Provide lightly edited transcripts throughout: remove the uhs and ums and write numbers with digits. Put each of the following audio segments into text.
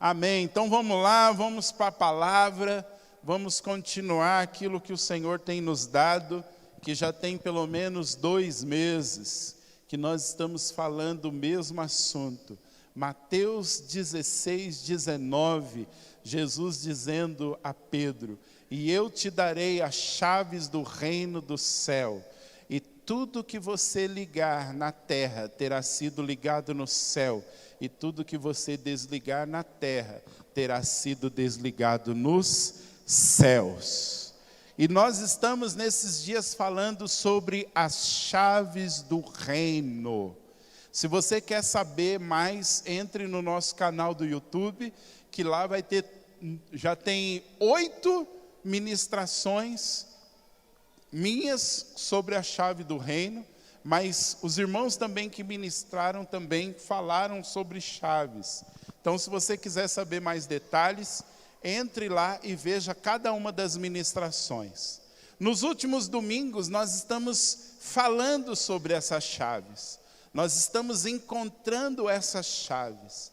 Amém. Então vamos lá, vamos para a palavra, vamos continuar aquilo que o Senhor tem nos dado, que já tem pelo menos 2 meses, que nós estamos falando o mesmo assunto. Mateus 16, 19, Jesus dizendo a Pedro: e eu te darei as chaves do reino do céu, e tudo que você ligar na terra terá sido ligado no céu, e tudo que você desligar na terra terá sido desligado nos céus. E nós estamos nesses dias falando sobre as chaves do reino. Se você quer saber mais, entre no nosso canal do YouTube, que lá vai ter, já tem 8 ministrações minhas sobre a chave do reino, mas os irmãos também que ministraram também falaram sobre chaves. Então, se você quiser saber mais detalhes, entre lá e veja cada uma das ministrações. Nos últimos domingos, nós estamos falando sobre essas chaves. Nós estamos encontrando essas chaves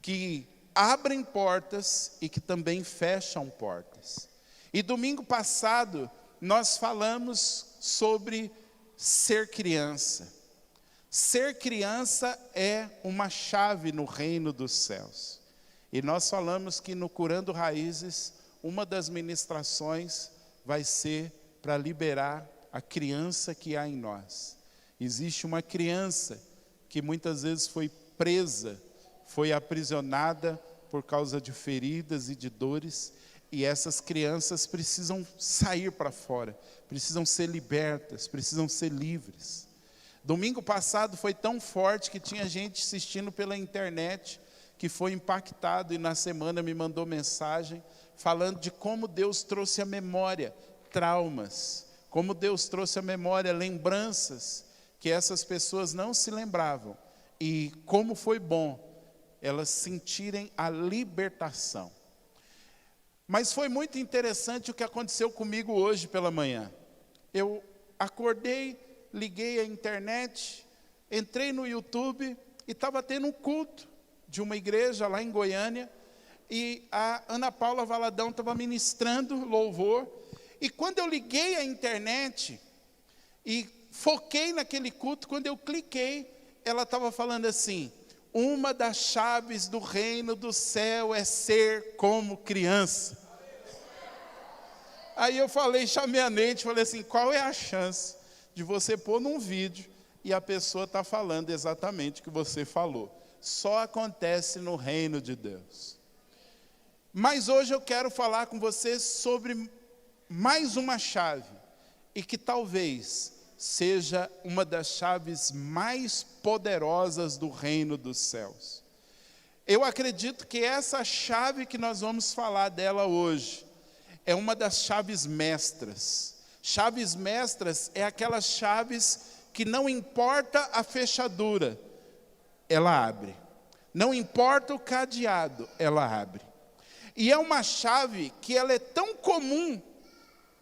que abrem portas e que também fecham portas. E domingo passado, nós falamos sobre ser criança. Ser criança é uma chave no reino dos céus. E nós falamos que no Curando Raízes, uma das ministrações vai ser para liberar a criança que há em nós. Existe uma criança que muitas vezes foi presa, foi aprisionada por causa de feridas e de dores, e essas crianças precisam sair para fora, precisam ser libertas, precisam ser livres. Domingo passado foi tão forte que tinha gente assistindo pela internet que foi impactado e na semana me mandou mensagem falando de como Deus trouxe à memória traumas, como Deus trouxe à memória lembranças que essas pessoas não se lembravam, e como foi bom elas sentirem a libertação. Mas foi muito interessante o que aconteceu comigo hoje pela manhã. Eu acordei, liguei a internet, entrei no YouTube e estava tendo um culto de uma igreja lá em Goiânia, e a Ana Paula Valadão estava ministrando louvor, e quando eu liguei a internet e foquei naquele culto, quando eu cliquei, ela estava falando assim: uma das chaves do reino do céu é ser como criança. Aí eu chamei a Neide, falei assim: qual é a chance de você pôr num vídeo e a pessoa está falando exatamente o que você falou? Só acontece no reino de Deus. Mas hoje eu quero falar com você sobre mais uma chave, e que talvez seja uma das chaves mais poderosas do reino dos céus. Eu acredito que essa chave que nós vamos falar dela hoje é uma das chaves mestras. Chaves mestras é aquelas chaves que não importa a fechadura, ela abre. Não importa o cadeado, ela abre. E é uma chave que ela é tão comum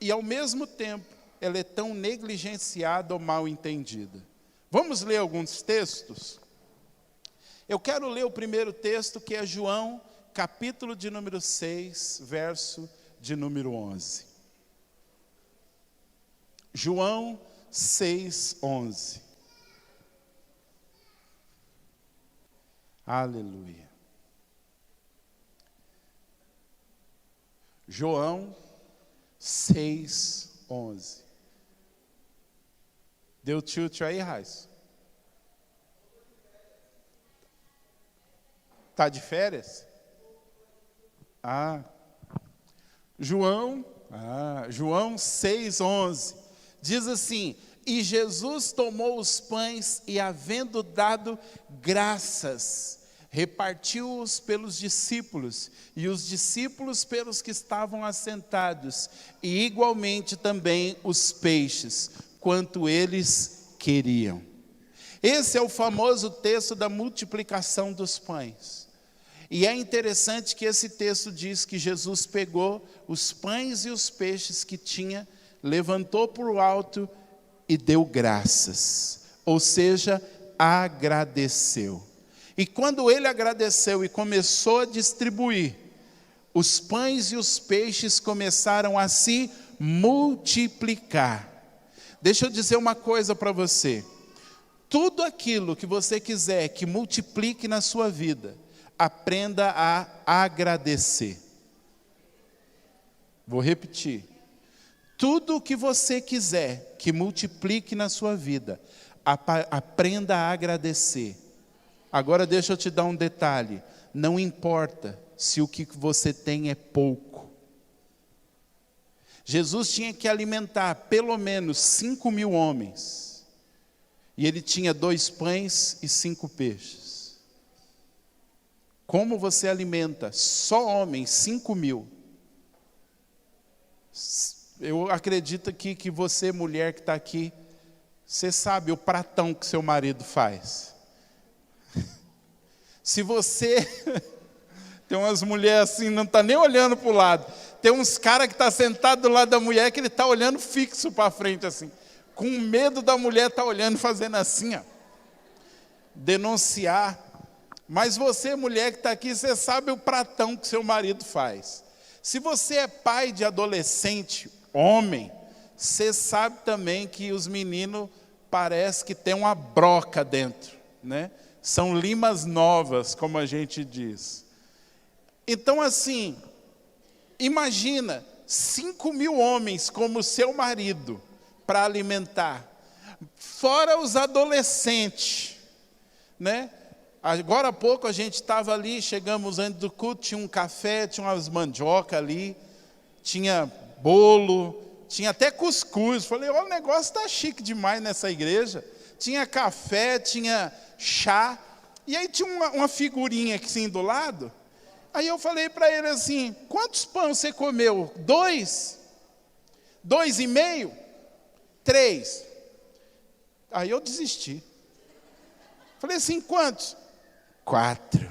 e ao mesmo tempo ela é tão negligenciada ou mal entendida. Vamos ler alguns textos? Eu quero ler o primeiro texto, que é João, capítulo de número 6, verso de número 11. João 6, 11. Aleluia. João 6, 11. Deu tilt aí, Raiz? Está de férias? João 6, 11. Diz assim: e Jesus tomou os pães e, havendo dado graças, repartiu-os pelos discípulos, e os discípulos pelos que estavam assentados, e igualmente também os peixes, quanto eles queriam. Esse é o famoso texto da multiplicação dos pães. E é interessante que esse texto diz que Jesus pegou os pães e os peixes que tinha, levantou para o alto e deu graças, ou seja, agradeceu. E quando ele agradeceu e começou a distribuir, os pães e os peixes começaram a se multiplicar. Deixa eu dizer uma coisa para você. Tudo aquilo que você quiser que multiplique na sua vida, aprenda a agradecer. Vou repetir. Tudo o que você quiser que multiplique na sua vida, aprenda a agradecer. Agora deixa eu te dar um detalhe. Não importa se o que você tem é pouco. Jesus tinha que alimentar pelo menos 5.000 homens. E ele tinha 2 pães e 5 peixes. Como você alimenta só homens, 5.000? Eu acredito que você, mulher que está aqui, você sabe o pratão que seu marido faz. Se você... Tem umas mulheres assim, não está nem olhando para o lado. Tem uns caras que estão sentados do lado da mulher que ele está olhando fixo para frente assim. Com medo da mulher estar olhando, fazendo assim, ó. Denunciar. Mas você, mulher que está aqui, você sabe o pratão que seu marido faz. Se você é pai de adolescente, homem, você sabe também que os meninos parece que tem uma broca dentro, né? São limas novas, como a gente diz. Então assim, imagina 5.000 homens como seu marido para alimentar, fora os adolescentes, né? Agora há pouco a gente estava ali, chegamos antes do culto, tinha um café, tinha umas mandioca ali, tinha bolo, tinha até cuscuz. Falei, o negócio está chique demais nessa igreja. Tinha café, tinha chá, e aí tinha uma figurinha assim do lado. Aí eu falei para ele assim, quantos pães você comeu? 2? 2,5? 3? Aí eu desisti. Falei assim, quantos? 4.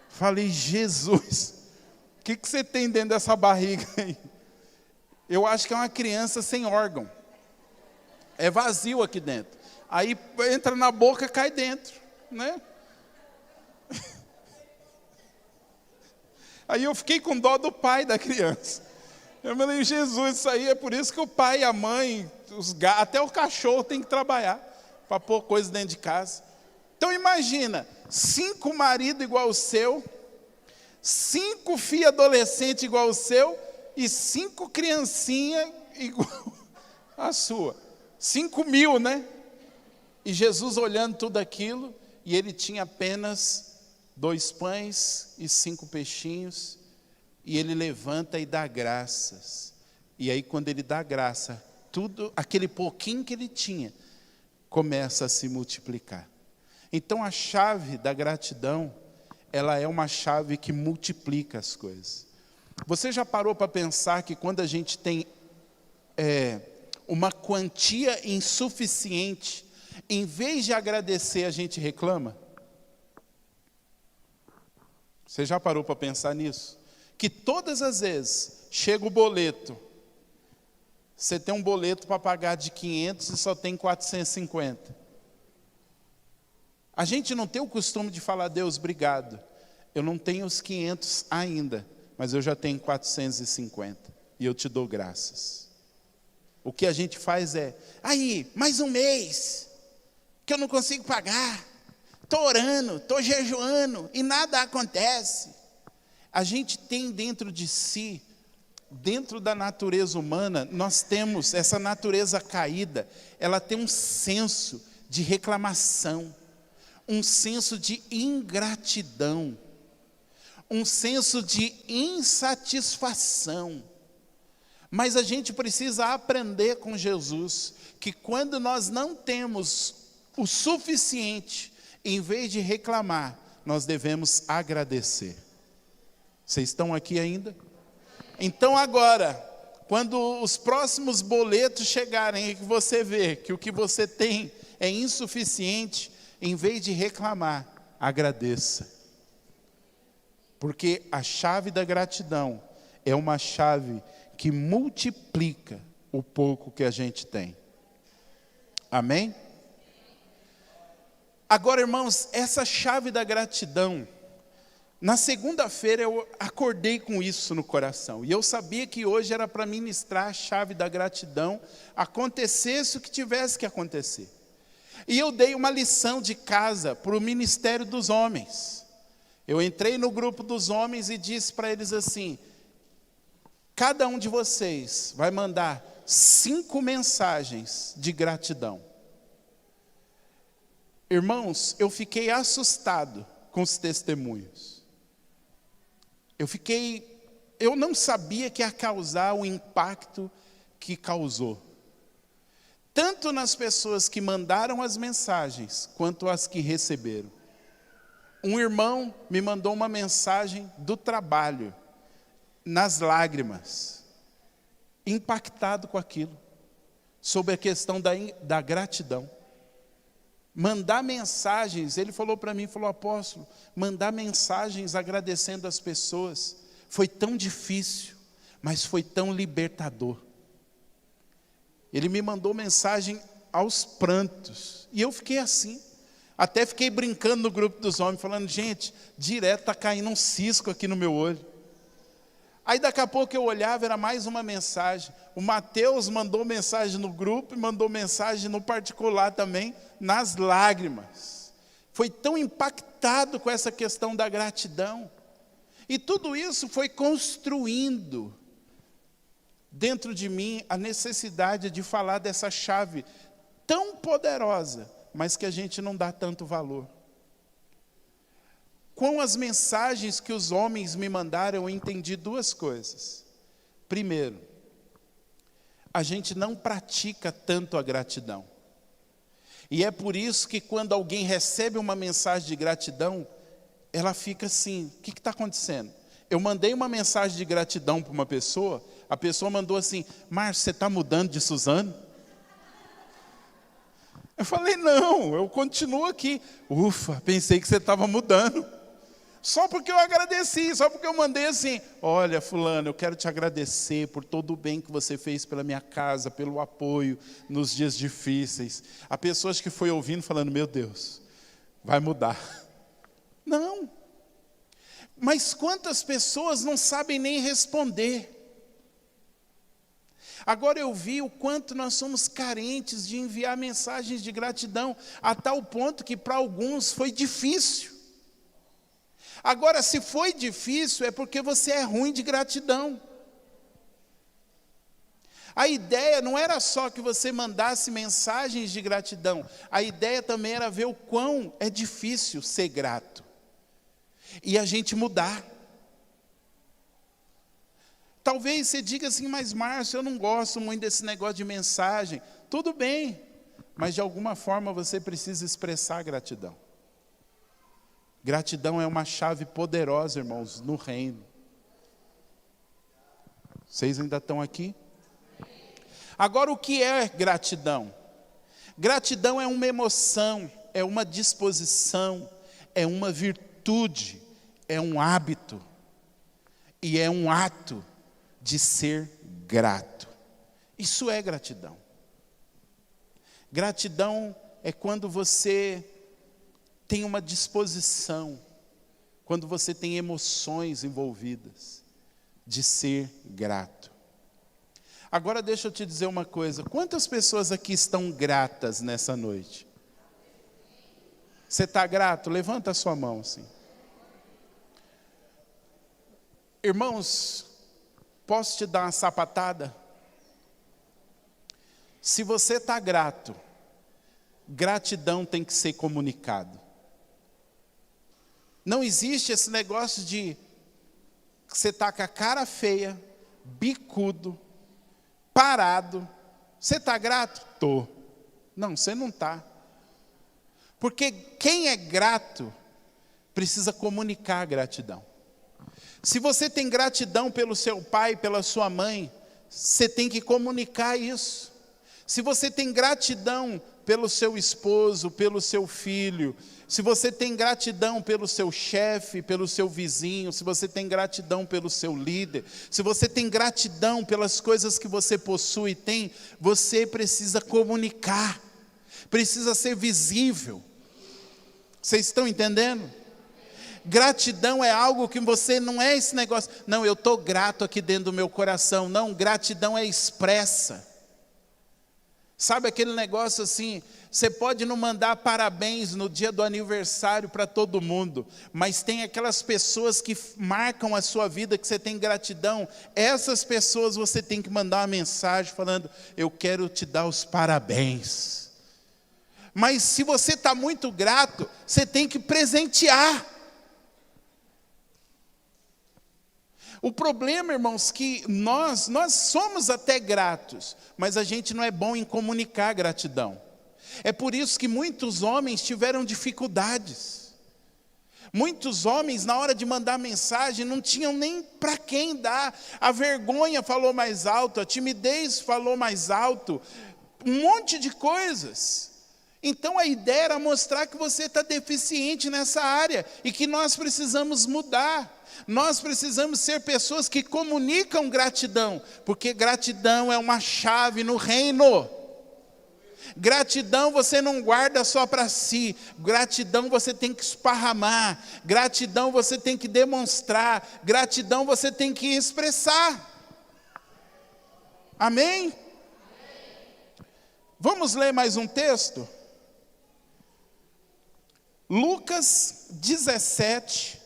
Falei, Jesus, o que você tem dentro dessa barriga aí? Eu acho que é uma criança sem órgão. É vazio aqui dentro. Aí entra na boca, cai dentro, né? Aí eu fiquei com dó do pai da criança. Eu falei, Jesus, isso aí é por isso que o pai, a mãe, os gatos, até o cachorro tem que trabalhar para pôr coisa dentro de casa. Então imagina, 5 maridos igual o seu, 5 filhos adolescentes igual o seu e 5 criancinhas igual a sua. 5.000, né? E Jesus olhando tudo aquilo, e ele tinha apenas 2 pães e 5 peixinhos, e ele levanta e dá graças. E aí quando ele dá graça, tudo, aquele pouquinho que ele tinha, começa a se multiplicar. Então a chave da gratidão, ela é uma chave que multiplica as coisas. Você já parou para pensar que quando a gente tem uma quantia insuficiente, em vez de agradecer, a gente reclama? Você já parou para pensar nisso? Que todas as vezes chega o boleto, você tem um boleto para pagar de 500 e só tem 450. A gente não tem o costume de falar, Deus, obrigado. Eu não tenho os 500 ainda, mas eu já tenho 450 e eu te dou graças. O que a gente faz é, aí, mais um mês, que eu não consigo pagar. Estou orando, estou jejuando e nada acontece. A gente tem dentro de si, dentro da natureza humana, nós temos essa natureza caída, ela tem um senso de reclamação, um senso de ingratidão, um senso de insatisfação. Mas a gente precisa aprender com Jesus, que quando nós não temos o suficiente, em vez de reclamar, nós devemos agradecer. Vocês estão aqui ainda? Então agora, quando os próximos boletos chegarem e que você vê que o que você tem é insuficiente, em vez de reclamar, agradeça. Porque a chave da gratidão é uma chave que multiplica o pouco que a gente tem. Amém? Agora, irmãos, essa chave da gratidão, na segunda-feira eu acordei com isso no coração. E eu sabia que hoje era para ministrar a chave da gratidão, acontecesse o que tivesse que acontecer. E eu dei uma lição de casa para o Ministério dos Homens. Eu entrei no grupo dos homens e disse para eles assim: cada um de vocês vai mandar 5 mensagens de gratidão. Irmãos, eu fiquei assustado com os testemunhos. Eu não sabia que ia causar o impacto que causou. Tanto nas pessoas que mandaram as mensagens, quanto as que receberam. Um irmão me mandou uma mensagem do trabalho, nas lágrimas, impactado com aquilo, sobre a questão da gratidão. Mandar mensagens, ele falou para mim, falou: apóstolo, mandar mensagens agradecendo as pessoas, foi tão difícil, mas foi tão libertador. Ele me mandou mensagem aos prantos, e eu fiquei assim, até fiquei brincando no grupo dos homens, falando: gente, direto está caindo um cisco aqui no meu olho. Aí daqui a pouco eu olhava, era mais uma mensagem. O Mateus mandou mensagem no grupo e mandou mensagem no particular também, nas lágrimas. Foi tão impactado com essa questão da gratidão. E tudo isso foi construindo dentro de mim a necessidade de falar dessa chave tão poderosa, mas que a gente não dá tanto valor. Com as mensagens que os homens me mandaram, eu entendi 2 coisas. Primeiro, a gente não pratica tanto a gratidão. E é por isso que quando alguém recebe uma mensagem de gratidão, ela fica assim: o que está acontecendo? Eu mandei uma mensagem de gratidão para uma pessoa, a pessoa mandou assim: Márcio, você está mudando de Suzano? Eu falei: não, eu continuo aqui. Ufa, pensei que você estava mudando. Só porque eu agradeci, só porque eu mandei assim: olha, fulano, eu quero te agradecer por todo o bem que você fez pela minha casa, pelo apoio nos dias difíceis. Há pessoas que foi ouvindo falando: meu Deus, vai mudar. Não. Mas quantas pessoas não sabem nem responder? Agora eu vi o quanto nós somos carentes de enviar mensagens de gratidão, a tal ponto que para alguns foi difícil. Agora, se foi difícil, é porque você é ruim de gratidão. A ideia não era só que você mandasse mensagens de gratidão, a ideia também era ver o quão é difícil ser grato. E a gente mudar. Talvez você diga assim: mas Márcio, eu não gosto muito desse negócio de mensagem. Tudo bem, mas de alguma forma você precisa expressar gratidão. Gratidão é uma chave poderosa, irmãos, no reino. Vocês ainda estão aqui? Agora, o que é gratidão? Gratidão é uma emoção, é uma disposição, é uma virtude, é um hábito e é um ato de ser grato. Isso é gratidão. Gratidão é quando você tem uma disposição, quando você tem emoções envolvidas, de ser grato. Agora deixa eu te dizer uma coisa: quantas pessoas aqui estão gratas nessa noite? Você está grato? Levanta a sua mão, sim. Irmãos, posso te dar uma sapatada? Se você está grato, gratidão tem que ser comunicado. Não existe esse negócio de você estar com a cara feia, bicudo, parado. Você está grato? Estou. Não, você não está. Porque quem é grato precisa comunicar a gratidão. Se você tem gratidão pelo seu pai, pela sua mãe, você tem que comunicar isso. Se você tem gratidão pelo seu esposo, pelo seu filho, se você tem gratidão pelo seu chefe, pelo seu vizinho, se você tem gratidão pelo seu líder, se você tem gratidão pelas coisas que você possui e tem, você precisa comunicar, precisa ser visível. Vocês estão entendendo? Gratidão é algo que você não é esse negócio, não, eu estou grato aqui dentro do meu coração. Não, gratidão é expressa. Sabe aquele negócio assim, você pode não mandar parabéns no dia do aniversário para todo mundo, mas tem aquelas pessoas que marcam a sua vida, que você tem gratidão. Essas pessoas você tem que mandar uma mensagem falando, eu quero te dar os parabéns. Mas se você está muito grato, você tem que presentear. O problema, irmãos, que nós somos até gratos, mas a gente não é bom em comunicar gratidão. É por isso que muitos homens tiveram dificuldades. Muitos homens, na hora de mandar mensagem, não tinham nem para quem dar. A vergonha falou mais alto, a timidez falou mais alto, um monte de coisas. Então a ideia era mostrar que você está deficiente nessa área e que nós precisamos mudar. Nós precisamos ser pessoas que comunicam gratidão, porque gratidão é uma chave no reino. Gratidão você não guarda só para si, gratidão você tem que esparramar, gratidão você tem que demonstrar, gratidão você tem que expressar. Amém? Vamos ler mais um texto? Lucas 17,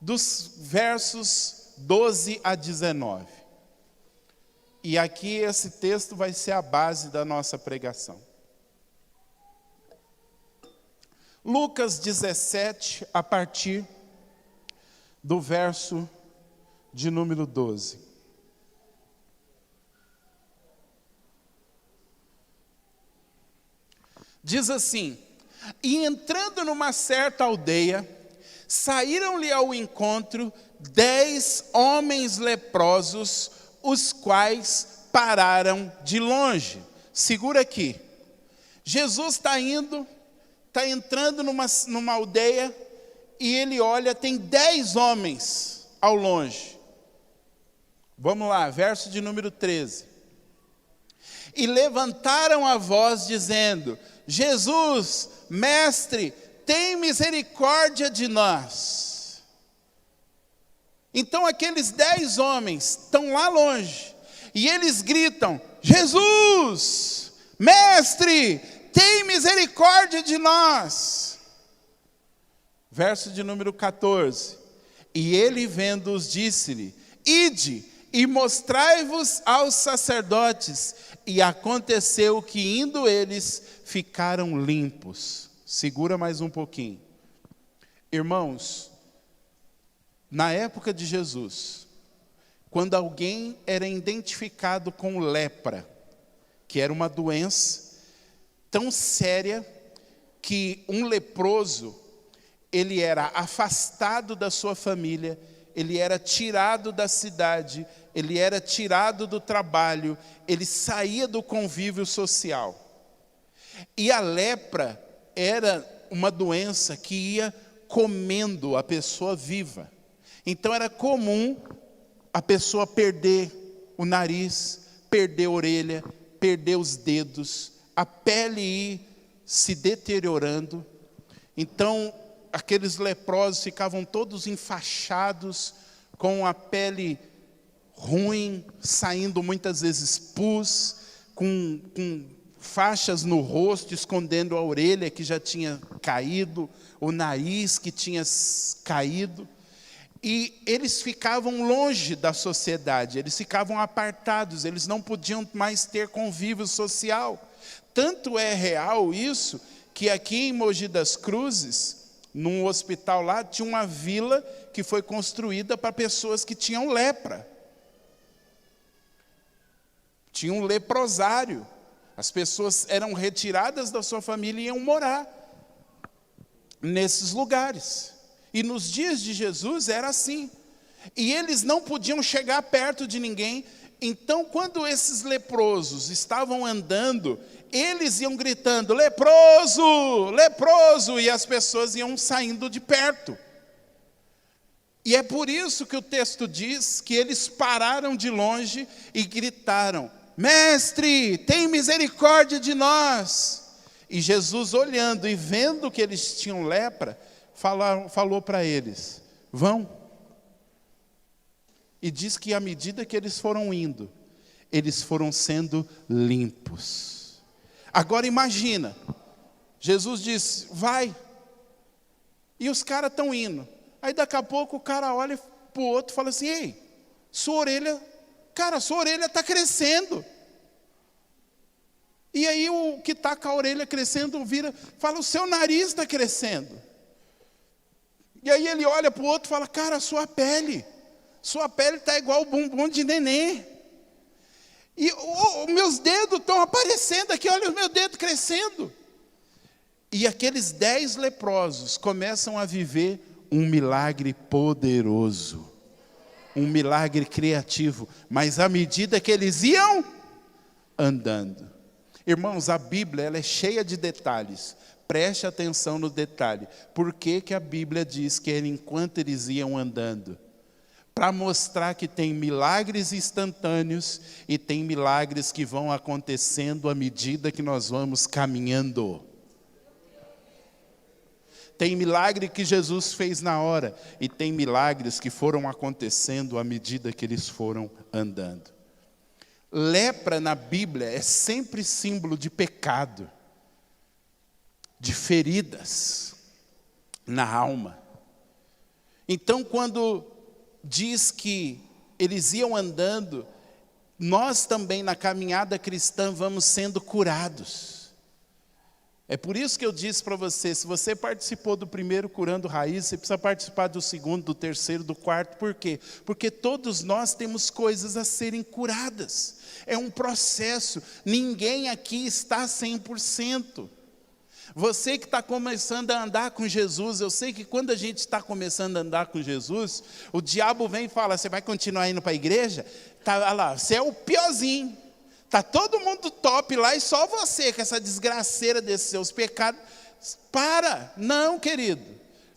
dos versos 12 a 19. E aqui esse texto vai ser a base da nossa pregação. Lucas 17, a partir do verso de número 12. Diz assim: e entrando numa certa aldeia, saíram-lhe ao encontro 10 homens leprosos, os quais pararam de longe. Segura aqui. Jesus está entrando numa aldeia, e ele olha, tem 10 homens ao longe. Vamos lá, verso de número 13. E levantaram a voz dizendo: Jesus, mestre, tem misericórdia de nós. Então aqueles 10 homens estão lá longe, e eles gritam: Jesus, mestre, tem misericórdia de nós. Verso de número 14. E ele vendo-os disse-lhe: ide e mostrai-vos aos sacerdotes. E aconteceu que indo eles, ficaram limpos. Segura mais um pouquinho. Irmãos, na época de Jesus, quando alguém era identificado com lepra, que era uma doença tão séria que um leproso, ele era afastado da sua família, ele era tirado da cidade, ele era tirado do trabalho, ele saía do convívio social. E a lepra era uma doença que ia comendo a pessoa viva. Então era comum a pessoa perder o nariz, perder a orelha, perder os dedos, a pele ir se deteriorando. Então aqueles leprosos ficavam todos enfaixados, com a pele ruim, saindo muitas vezes pus, com faixas no rosto, escondendo a orelha que já tinha caído, o nariz que tinha caído. E eles ficavam longe da sociedade, eles ficavam apartados, eles não podiam mais ter convívio social. Tanto é real isso, que aqui em Mogi das Cruzes, num hospital lá, tinha uma vila que foi construída para pessoas que tinham lepra. Tinha um leprosário. As pessoas eram retiradas da sua família e iam morar nesses lugares. E nos dias de Jesus era assim. E eles não podiam chegar perto de ninguém. Então, quando esses leprosos estavam andando, eles iam gritando: leproso, leproso, e as pessoas iam saindo de perto. E é por isso que o texto diz que eles pararam de longe e gritaram: mestre, tem misericórdia de nós. E Jesus, olhando e vendo que eles tinham lepra, falou para eles: vão. E diz que à medida que eles foram indo, eles foram sendo limpos. Agora imagina, Jesus disse: vai. E os caras estão indo. Aí daqui a pouco o cara olha para o outro e fala assim: ei, sua orelha está crescendo. E aí o que está com a orelha crescendo fala: o seu nariz está crescendo. E aí ele olha para o outro e fala: cara, sua pele está igual o bumbum de neném. E meus dedos estão aparecendo aqui, olha os meus dedos crescendo. E aqueles 10 leprosos começam a viver um milagre poderoso, um milagre criativo, mas à medida que eles iam andando. Irmãos, a Bíblia ela é cheia de detalhes, preste atenção no detalhe. Por que que a Bíblia diz que era enquanto eles iam andando? Para mostrar que tem milagres instantâneos e tem milagres que vão acontecendo à medida que nós vamos caminhando. Tem milagre que Jesus fez na hora e tem milagres que foram acontecendo à medida que eles foram andando. Lepra na Bíblia é sempre símbolo de pecado, de feridas na alma. Então, quando diz que eles iam andando, nós também na caminhada cristã vamos sendo curados. É por isso que eu disse para você, se você participou do primeiro Curando Raiz, você precisa participar do segundo, do terceiro, do quarto. Por quê? Porque todos nós temos coisas a serem curadas. É um processo, ninguém aqui está 100%. Você que está começando a andar com Jesus, eu sei que quando a gente está começando a andar com Jesus, o diabo vem e fala: você vai continuar indo para a igreja? Tá lá, você é o piorzinho. Está todo mundo top lá e só você com essa desgraceira desses seus pecados. Para, não, querido.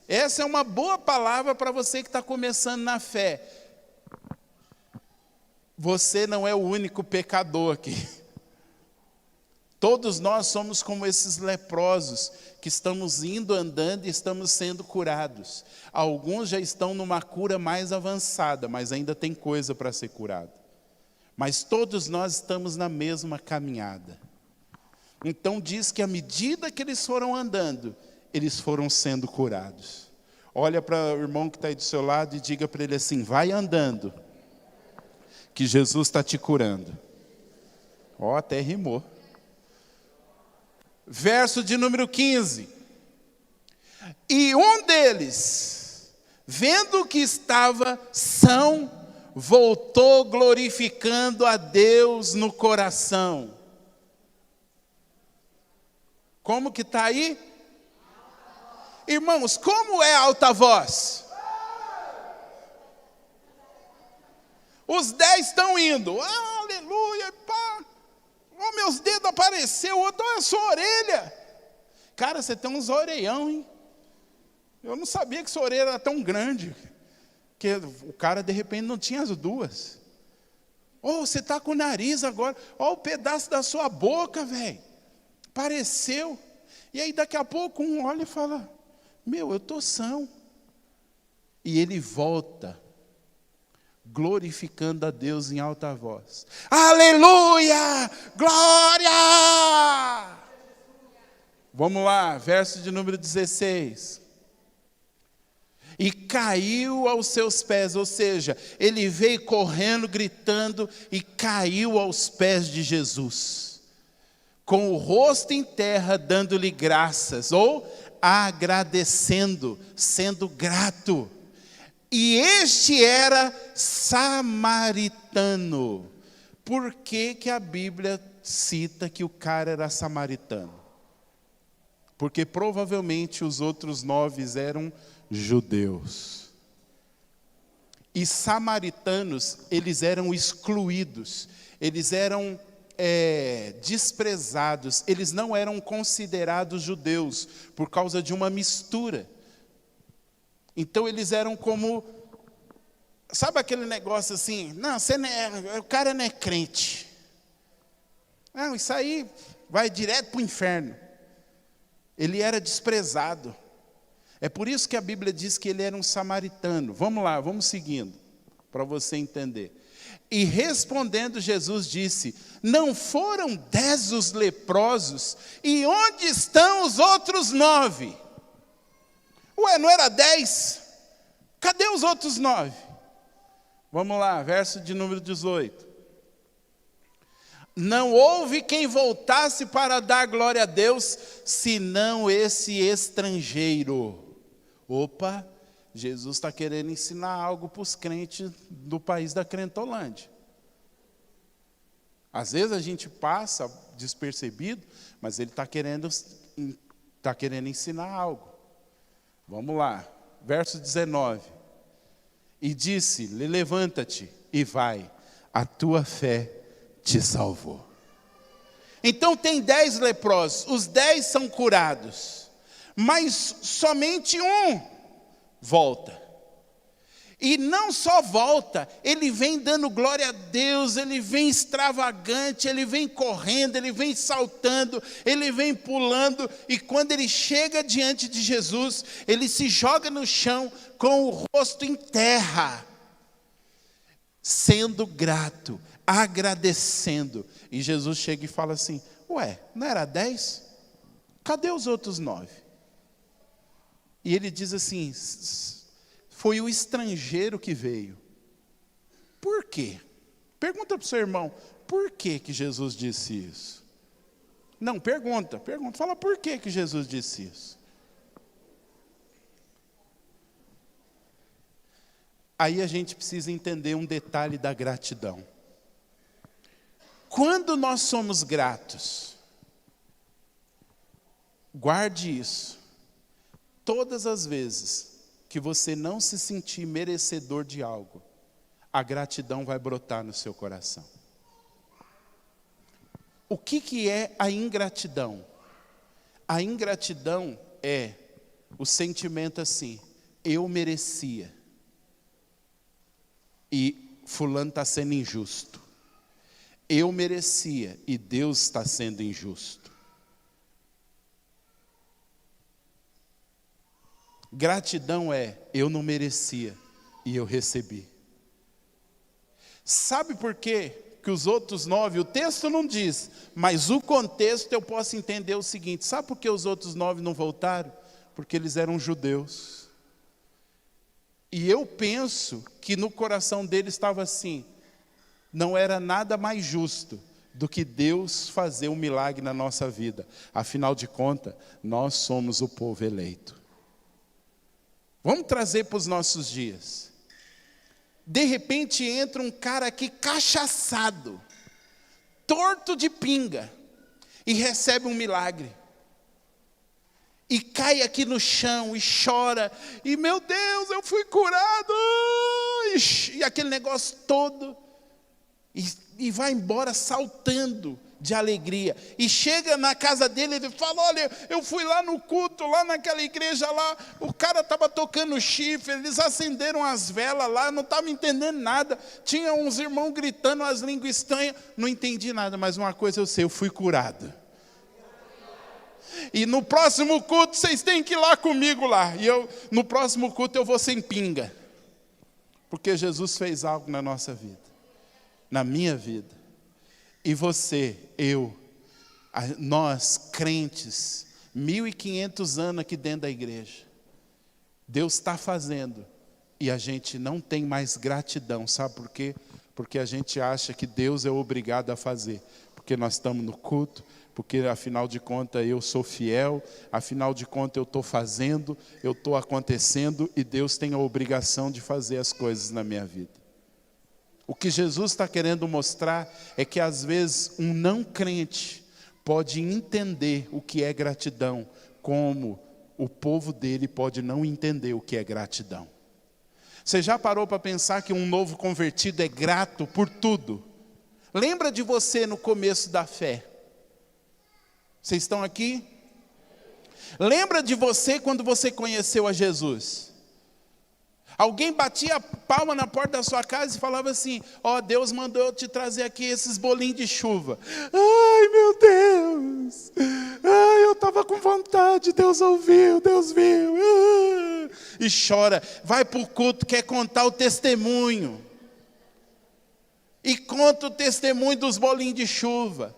Essa é uma boa palavra para você que está começando na fé. Você não é o único pecador aqui. Todos nós somos como esses leprosos, que estamos indo, andando e estamos sendo curados. Alguns já estão numa cura mais avançada, mas ainda tem coisa para ser curada. Mas todos nós estamos na mesma caminhada. Então diz que à medida que eles foram andando, eles foram sendo curados. Olha para o irmão que está aí do seu lado e diga para ele assim: vai andando, que Jesus está te curando. Ó, até rimou. Verso de número 15. E um deles, vendo que estava são, voltou glorificando a Deus no coração. Como que está aí? Irmãos, como é alta voz? Os 10 estão indo. Aleluia, pá. Oh, meus dedos apareceu. Outro, olha a sua orelha. Cara, você tem uns orelhão, hein? Eu não sabia que sua orelha era tão grande. Que o cara, de repente, não tinha as duas. Oh, você está com o nariz agora. Olha o pedaço da sua boca, velho. Apareceu. E aí, daqui a pouco, um olha e fala: meu, eu estou são. E ele volta, glorificando a Deus em alta voz. Aleluia! Glória! Vamos lá, verso de número 16. E caiu aos seus pés, ou seja, ele veio correndo, gritando, e caiu aos pés de Jesus, com o rosto em terra, dando-lhe graças, ou agradecendo, sendo grato. E este era samaritano. Por que que a Bíblia cita que o cara era samaritano? Porque provavelmente os outros 9 eram judeus. E samaritanos, eles eram excluídos, eles eram desprezados, eles não eram considerados judeus por causa de uma mistura. Então eles eram como, sabe aquele negócio assim, não, você não é, o cara não é crente. Não, isso aí vai direto para o inferno. ele era desprezado. É por isso que a Bíblia diz que ele era um samaritano. Vamos lá, vamos seguindo, para você entender. E respondendo Jesus disse: não foram 10 os leprosos? E onde estão os outros 9? Ué, não era 10? Cadê os outros 9? Vamos lá, verso de número 18. Não houve quem voltasse para dar glória a Deus, senão esse estrangeiro. Opa, Jesus está querendo ensinar algo para os crentes do país da Crentolândia. Às vezes a gente passa despercebido, mas ele está querendo ensinar algo. Vamos lá, verso 19. E disse-lhe: levanta-te e vai, a tua fé te salvou. Então tem 10 leprosos, os 10 são curados, mas somente um volta. E não só volta, ele vem dando glória a Deus, ele vem extravagante, ele vem correndo, ele vem saltando, ele vem pulando, e quando ele chega diante de Jesus, ele se joga no chão com o rosto em terra, sendo grato, agradecendo. E Jesus chega e fala assim: ué, não era 10? Cadê os outros 9? E ele diz assim: foi o estrangeiro que veio. Por quê? Pergunta para o seu irmão: por que Jesus disse isso? Não, pergunta, fala por que Jesus disse isso. Aí a gente precisa entender um detalhe da gratidão. Quando nós somos gratos, guarde isso, todas as vezes que você não se sentir merecedor de algo, a gratidão vai brotar no seu coração. O que é a ingratidão? A ingratidão é o sentimento assim: eu merecia, e fulano está sendo injusto. Eu merecia e Deus está sendo injusto. Gratidão é: eu não merecia e eu recebi. Sabe por quê que os outros 9, o texto não diz, mas o contexto eu posso entender o seguinte: sabe por que os outros 9 não voltaram? Porque eles eram judeus. E eu penso que no coração deles estava assim: não era nada mais justo do que Deus fazer um milagre na nossa vida. Afinal de contas, nós somos o povo eleito. Vamos trazer para os nossos dias. De repente entra um cara aqui cachaçado, torto de pinga, e recebe um milagre. E cai aqui no chão e chora, e meu Deus, eu fui curado, e aquele negócio todo, e vai embora saltando de alegria. E chega na casa dele, ele fala: olha, eu fui lá no culto, lá naquela igreja lá, o cara estava tocando chifre, eles acenderam as velas lá, não estava entendendo nada, tinha uns irmãos gritando as línguas estranhas, não entendi nada, mas uma coisa eu sei, eu fui curado. E no próximo culto vocês têm que ir lá comigo lá, e no próximo culto eu vou sem pinga, porque Jesus fez algo na nossa vida, na minha vida. E você, nós crentes, 1500 anos aqui dentro da igreja, Deus está fazendo, e a gente não tem mais gratidão. Sabe por quê? Porque a gente acha que Deus é obrigado a fazer, porque nós estamos no culto, porque afinal de contas eu sou fiel, afinal de contas eu estou fazendo, eu estou acontecendo, e Deus tem a obrigação de fazer as coisas na minha vida. O que Jesus está querendo mostrar é que às vezes um não crente pode entender o que é gratidão, como o povo dele pode não entender o que é gratidão. Você já parou para pensar que um novo convertido é grato por tudo? Lembra de você no começo da fé? Vocês estão aqui? Lembra de você quando você conheceu a Jesus? Alguém batia a palma na porta da sua casa e falava assim: ó, Deus mandou eu te trazer aqui esses bolinhos de chuva. Ai, meu Deus! Ai, eu estava com vontade, Deus ouviu, Deus viu. E chora, vai para o culto, quer contar o testemunho. E conta o testemunho dos bolinhos de chuva.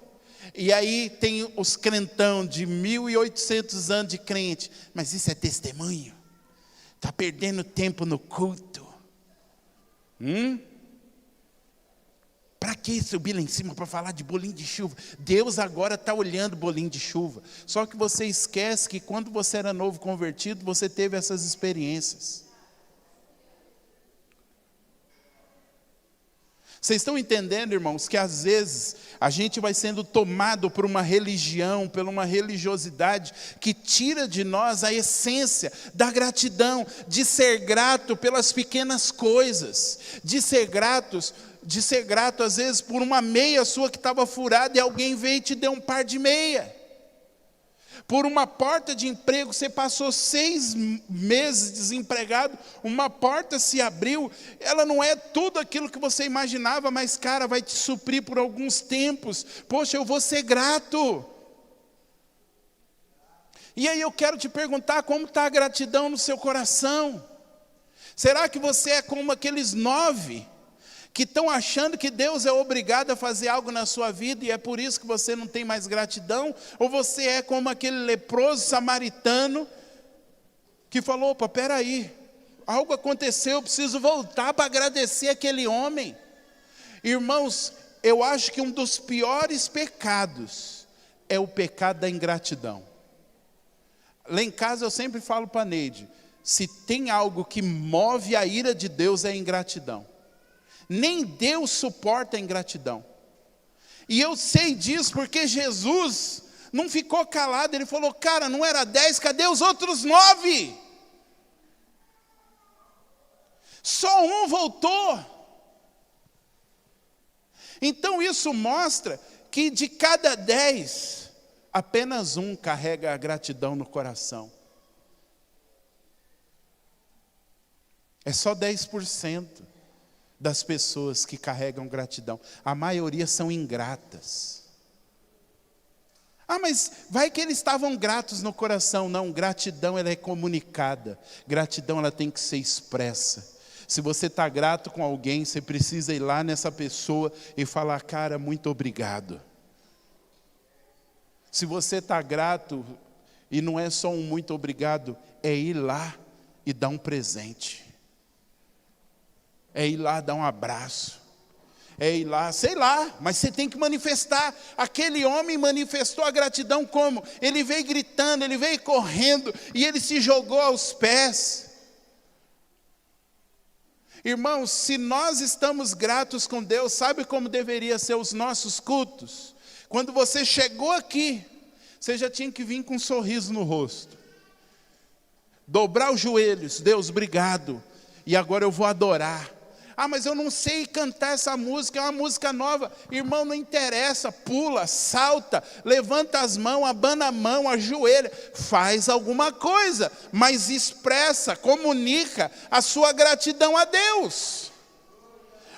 E aí tem os crentão de 1800 anos de crente. Mas isso é testemunho? Está perdendo tempo no culto. Para que subir lá em cima para falar de bolinho de chuva? Deus agora está olhando bolinho de chuva. Só que você esquece que quando você era novo convertido, você teve essas experiências. Vocês estão entendendo, irmãos, que às vezes a gente vai sendo tomado por uma religião, por uma religiosidade que tira de nós a essência da gratidão, de ser grato pelas pequenas coisas, de ser grato às vezes por uma meia sua que estava furada e alguém veio e te deu um par de meia. Por uma porta de emprego, você passou 6 meses desempregado, uma porta se abriu, ela não é tudo aquilo que você imaginava, mas, cara, vai te suprir por alguns tempos. Poxa, eu vou ser grato. E aí eu quero te perguntar, como está a gratidão no seu coração? Será que você é como aqueles 9 que estão achando que Deus é obrigado a fazer algo na sua vida e é por isso que você não tem mais gratidão? Ou você é como aquele leproso samaritano que falou: opa, peraí, algo aconteceu, eu preciso voltar para agradecer aquele homem. Irmãos, eu acho que um dos piores pecados é o pecado da ingratidão. Lá em casa eu sempre falo para a Neide, se tem algo que move a ira de Deus é a ingratidão. Nem Deus suporta a ingratidão. E eu sei disso porque Jesus não ficou calado. Ele falou: cara, não era 10, cadê os outros 9? Só um voltou. Então isso mostra que de cada 10, apenas um carrega a gratidão no coração. É só 10% das pessoas que carregam gratidão. A maioria são ingratas. Ah, mas vai que eles estavam gratos no coração. Não, gratidão ela é comunicada. Gratidão ela tem que ser expressa. Se você está grato com alguém, você precisa ir lá nessa pessoa e falar: cara, muito obrigado. Se você está grato, e não é só um muito obrigado, é ir lá e dar um presente. É ir lá dar um abraço, é ir lá, sei lá, mas você tem que manifestar. Aquele homem manifestou a gratidão como? Ele veio gritando, ele veio correndo, e ele se jogou aos pés. Irmãos, se nós estamos gratos com Deus, sabe como deveria ser os nossos cultos? Quando você chegou aqui, você já tinha que vir com um sorriso no rosto, dobrar os joelhos: Deus, obrigado, e agora eu vou adorar. Ah, mas eu não sei cantar essa música, é uma música nova. Irmão, não interessa, pula, salta, levanta as mãos, abana a mão, ajoelha, faz alguma coisa, mas expressa, comunica a sua gratidão a Deus.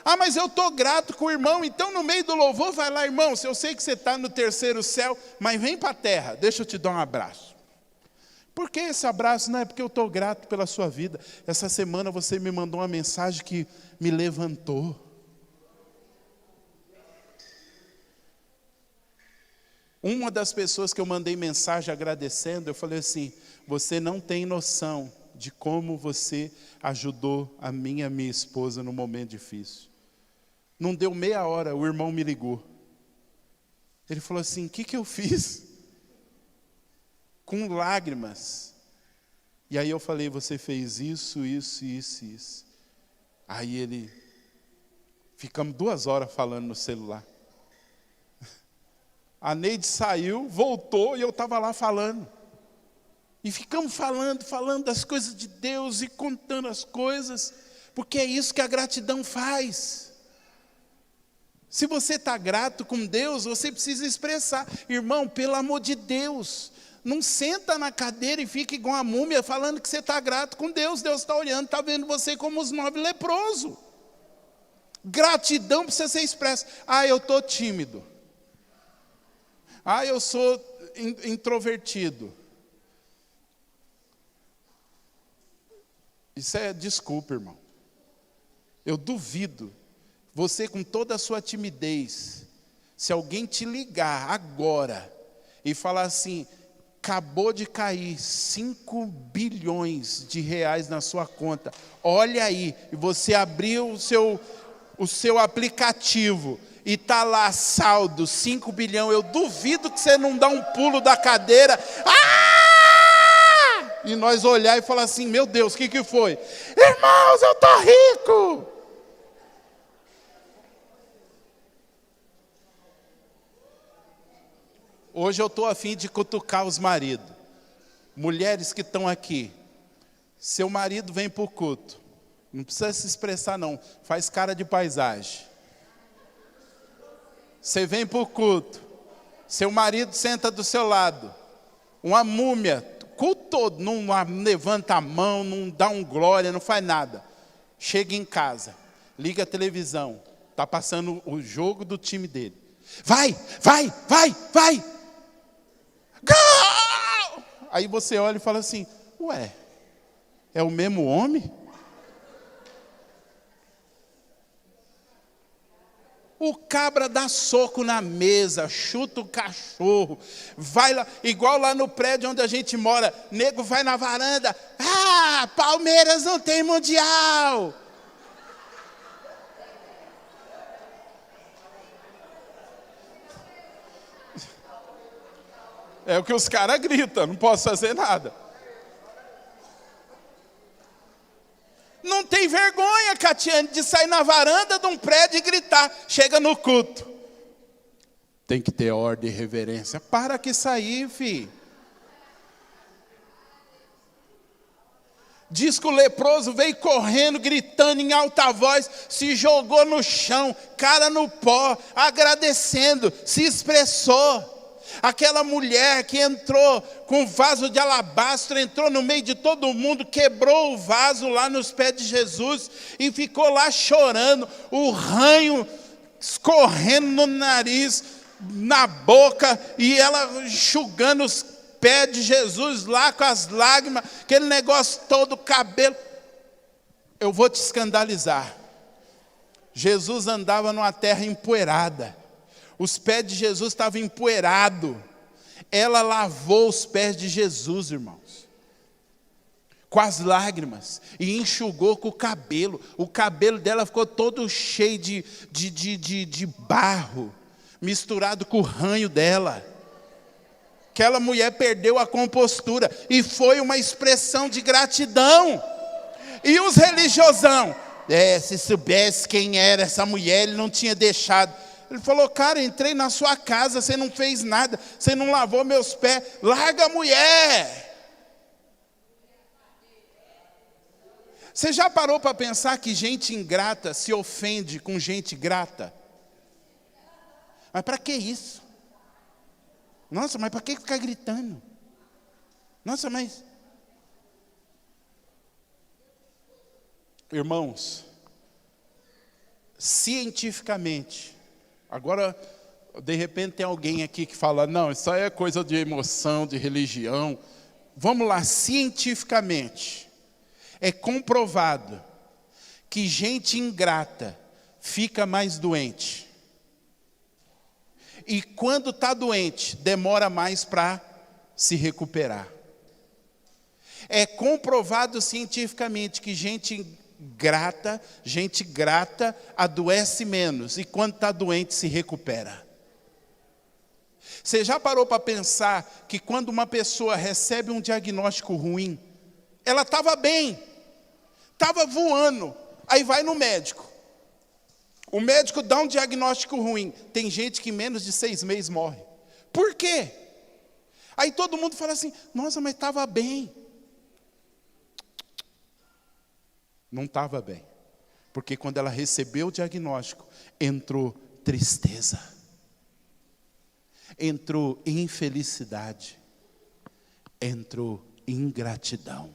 Ah, mas eu estou grato com o irmão, então no meio do louvor, vai lá: irmão, eu sei que você está no 3º céu, mas vem para a terra, deixa eu te dar um abraço. Por que esse abraço? Não é porque eu estou grato pela sua vida. Essa semana você me mandou uma mensagem que me levantou. Uma das pessoas que eu mandei mensagem agradecendo, eu falei assim: você não tem noção de como você ajudou a minha esposa no momento difícil. Não deu meia hora, o irmão me ligou. Ele falou assim: o que eu fiz? Com lágrimas. E aí eu falei: você fez isso, isso, isso, isso. Aí ele, ficamos 2 horas falando no celular. A Neide saiu, voltou e eu estava lá falando. E ficamos falando das coisas de Deus e contando as coisas, porque é isso que a gratidão faz. Se você está grato com Deus, você precisa expressar. Irmão, pelo amor de Deus, Não senta na cadeira e fica igual a múmia falando que você está grato com Deus. Deus está olhando, está vendo você como os 9 leprosos. Gratidão precisa ser expressa. Eu estou tímido. Eu sou introvertido. Isso é desculpa, irmão. Eu duvido. Você com toda a sua timidez, se alguém te ligar agora e falar assim, acabou de cair 5 bilhões de reais na sua conta, olha aí, e você abriu o seu aplicativo e está lá saldo, 5 bilhões, eu duvido que você não dá um pulo da cadeira, e nós olhar e falar assim, meu Deus, o que foi? Irmãos, eu estou rico! Hoje eu estou a fim de cutucar os maridos. Mulheres que estão aqui. Seu marido vem para o culto. Não precisa se expressar não. Faz cara de paisagem. Você vem para o culto. Seu marido senta do seu lado. Uma múmia. Culto todo. Não levanta a mão, não dá um glória, não faz nada. Chega em casa. Liga a televisão. Está passando o jogo do time dele. Vai! Gol! Aí você olha e fala assim, ué, é o mesmo homem? O cabra dá soco na mesa, chuta o cachorro, vai lá, igual lá no prédio onde a gente mora, nego vai na varanda, Palmeiras não tem mundial. É o que os caras gritam, não posso fazer nada. Não tem vergonha, Catiane, de sair na varanda de um prédio e gritar. Chega no culto. Tem que ter ordem e reverência. Para que sair, filho. Diz que o leproso veio correndo, gritando em alta voz, se jogou no chão, cara no pó, agradecendo, se expressou. Aquela mulher que entrou com um vaso de alabastro, entrou no meio de todo mundo, quebrou o vaso lá nos pés de Jesus e ficou lá chorando, o ranho escorrendo no nariz, na boca, e ela enxugando os pés de Jesus lá com as lágrimas, aquele negócio todo, cabelo. Eu vou te escandalizar. Jesus andava numa terra empoeirada. Os pés de Jesus estavam empoeirados. Ela lavou os pés de Jesus, irmãos, com as lágrimas, e enxugou com o cabelo. O cabelo dela ficou todo cheio de barro, misturado com o ranho dela. Aquela mulher perdeu a compostura, e foi uma expressão de gratidão. E os religiosão, se soubesse quem era essa mulher, ele não tinha deixado. Ele falou, cara, entrei na sua casa, você não fez nada, você não lavou meus pés, larga a mulher. Você já parou para pensar que gente ingrata se ofende com gente grata? Mas para que isso? Nossa, mas para que ficar gritando? Nossa, mas... Irmãos, cientificamente, agora, de repente tem alguém aqui que fala, não, isso aí é coisa de emoção, de religião. Vamos lá, cientificamente, é comprovado que gente ingrata fica mais doente. E quando está doente, demora mais para se recuperar. É comprovado cientificamente que gente grata adoece menos, e quando está doente se recupera. Você já parou para pensar que quando uma pessoa recebe um diagnóstico ruim, ela estava bem, estava voando, aí vai no médico, o médico dá um diagnóstico ruim, tem gente que em menos de 6 meses morre. Por quê? Aí todo mundo fala assim, nossa, mas estava bem. Não estava bem, porque quando ela recebeu o diagnóstico, entrou tristeza, entrou infelicidade, entrou ingratidão.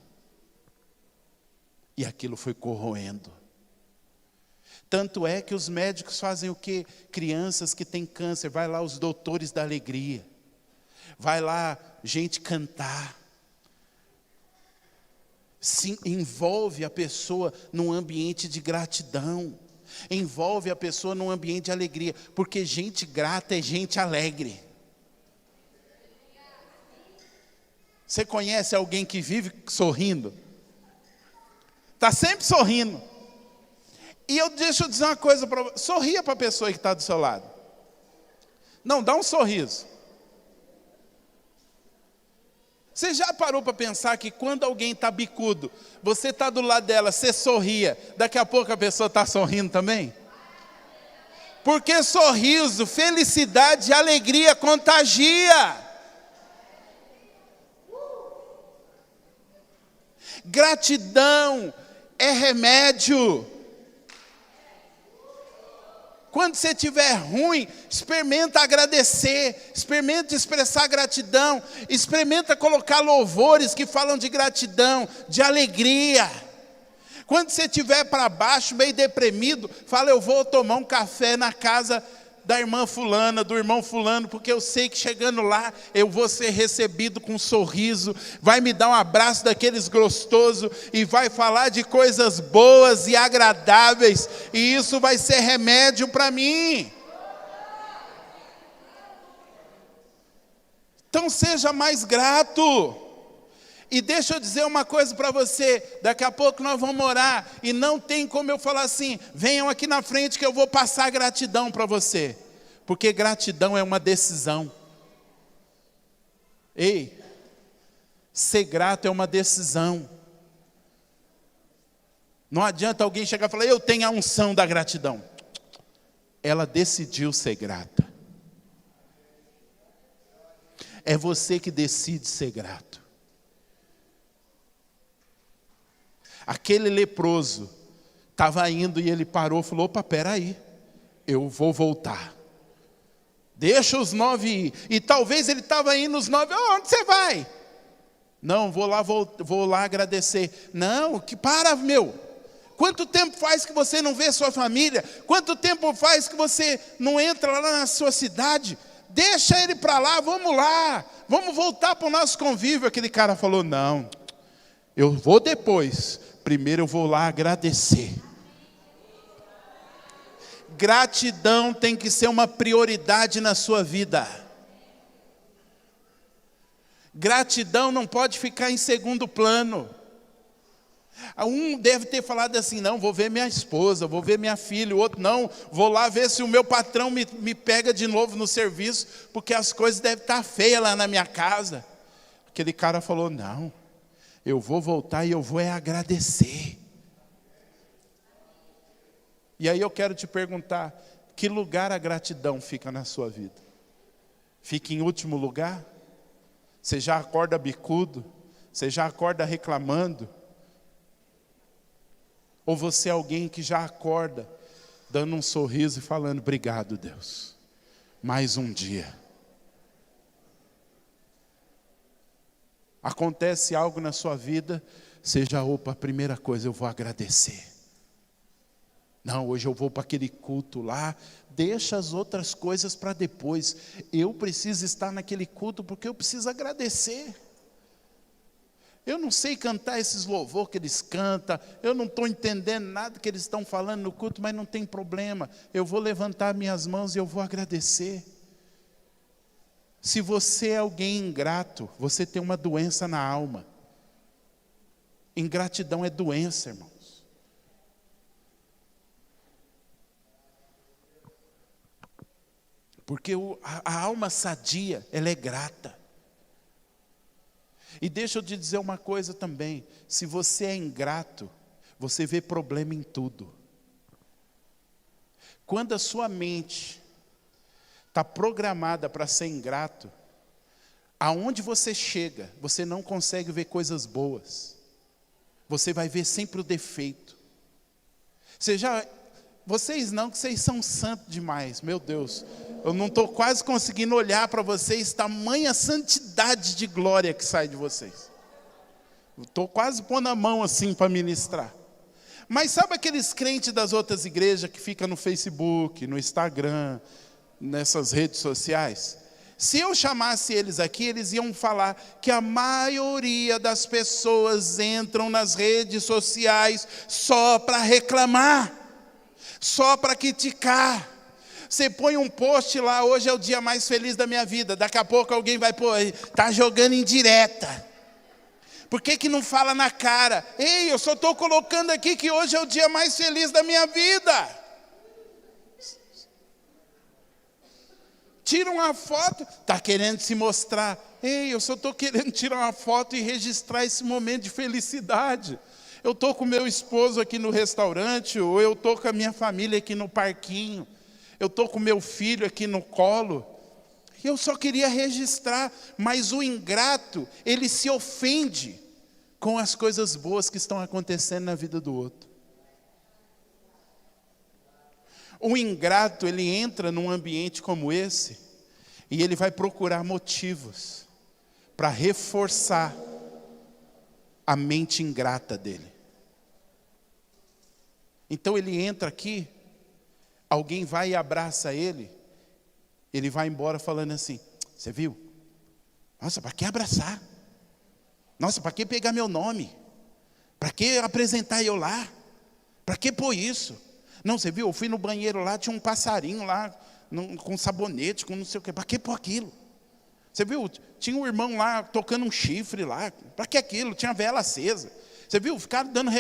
E aquilo foi corroendo. Tanto é que os médicos fazem o quê? Crianças que têm câncer, vai lá os doutores da alegria. Vai lá gente cantar. Se envolve a pessoa num ambiente de gratidão. Envolve a pessoa num ambiente de alegria. Porque gente grata é gente alegre. Você conhece alguém que vive sorrindo? Está sempre sorrindo. E deixa eu dizer uma coisa para você. Sorria para a pessoa que está do seu lado. Não, dá um sorriso. Você já parou para pensar que quando alguém está bicudo, você está do lado dela, você sorria, daqui a pouco a pessoa está sorrindo também? Porque sorriso, felicidade e alegria contagia. Gratidão é remédio. Quando você estiver ruim, experimenta agradecer, experimenta expressar gratidão, experimenta colocar louvores que falam de gratidão, de alegria. Quando você estiver para baixo, meio deprimido, fala, eu vou tomar um café na casa da irmã fulana, do irmão fulano, porque eu sei que chegando lá, eu vou ser recebido com um sorriso, vai me dar um abraço daqueles gostosos, e vai falar de coisas boas e agradáveis, e isso vai ser remédio para mim. Então seja mais grato. E deixa eu dizer uma coisa para você, daqui a pouco nós vamos orar, e não tem como eu falar assim, venham aqui na frente que eu vou passar gratidão para você, porque gratidão é uma decisão. Ei, ser grato é uma decisão. Não adianta alguém chegar e falar, eu tenho a unção da gratidão. Ela decidiu ser grata. É você que decide ser grato. Aquele leproso estava indo e ele parou e falou, opa, peraí, eu vou voltar. Deixa os 9 ir. E talvez ele estava indo os 9, onde você vai? Não, vou lá agradecer. Não, meu. Quanto tempo faz que você não vê sua família? Quanto tempo faz que você não entra lá na sua cidade? Deixa ele para lá, vamos voltar para o nosso convívio. Aquele cara falou, não, eu vou depois. Primeiro eu vou lá agradecer. Gratidão tem que ser uma prioridade na sua vida. Gratidão não pode ficar em segundo plano. Um deve ter falado assim, não, vou ver minha esposa, vou ver minha filha. O outro, não, vou lá ver se o meu patrão me pega de novo no serviço, porque as coisas devem estar feias lá na minha casa. Aquele cara falou, não, eu vou voltar e eu vou agradecer. E aí eu quero te perguntar, que lugar a gratidão fica na sua vida? Fica em último lugar? Você já acorda bicudo? Você já acorda reclamando? Ou você é alguém que já acorda dando um sorriso e falando, obrigado Deus, mais um dia. Acontece algo na sua vida, seja, opa, a primeira coisa, eu vou agradecer. Não, hoje eu vou para aquele culto lá, deixa as outras coisas para depois. Eu preciso estar naquele culto porque eu preciso agradecer. Eu não sei cantar esses louvores que eles cantam, eu não estou entendendo nada que eles estão falando no culto, mas não tem problema. Eu vou levantar minhas mãos e eu vou agradecer. Se você é alguém ingrato, você tem uma doença na alma. Ingratidão é doença, irmãos. Porque a alma sadia, ela é grata. E deixa eu te dizer uma coisa também. Se você é ingrato, você vê problema em tudo. Quando a sua mente está programada para ser ingrato, aonde você chega, você não consegue ver coisas boas. Você vai ver sempre o defeito. Você já Vocês não, que vocês são santos demais, meu Deus. Eu não estou quase conseguindo olhar para vocês, tamanha santidade de glória que sai de vocês. Estou quase pondo a mão assim para ministrar. Mas sabe aqueles crentes das outras igrejas que ficam no Facebook, no Instagram, nessas redes sociais? Se eu chamasse eles aqui, eles iam falar que a maioria das pessoas entram nas redes sociais só para reclamar, só para criticar. Você põe um post lá, hoje é o dia mais feliz da minha vida. Daqui a pouco alguém vai pôr, está jogando indireta. Por que não fala na cara? Ei, eu só estou colocando aqui que hoje é o dia mais feliz da minha vida. Tira uma foto, está querendo se mostrar. Ei, eu só estou querendo tirar uma foto e registrar esse momento de felicidade. Eu estou com meu esposo aqui no restaurante, ou eu estou com a minha família aqui no parquinho. Eu estou com meu filho aqui no colo. Eu só queria registrar, mas o ingrato, ele se ofende com as coisas boas que estão acontecendo na vida do outro. O ingrato, ele entra num ambiente como esse, e ele vai procurar motivos para reforçar a mente ingrata dele. Então ele entra aqui, alguém vai e abraça ele, ele vai embora falando assim, você viu? Nossa, para que abraçar? Nossa, para que pegar meu nome? Para que apresentar eu lá? Para que pôr isso? Não, você viu? Eu fui no banheiro lá, tinha um passarinho lá, com sabonete, com não sei o quê. Para que pôr aquilo? Você viu? Tinha um irmão lá, tocando um chifre lá. Para que aquilo? Tinha vela acesa. Você viu? Ficaram dando...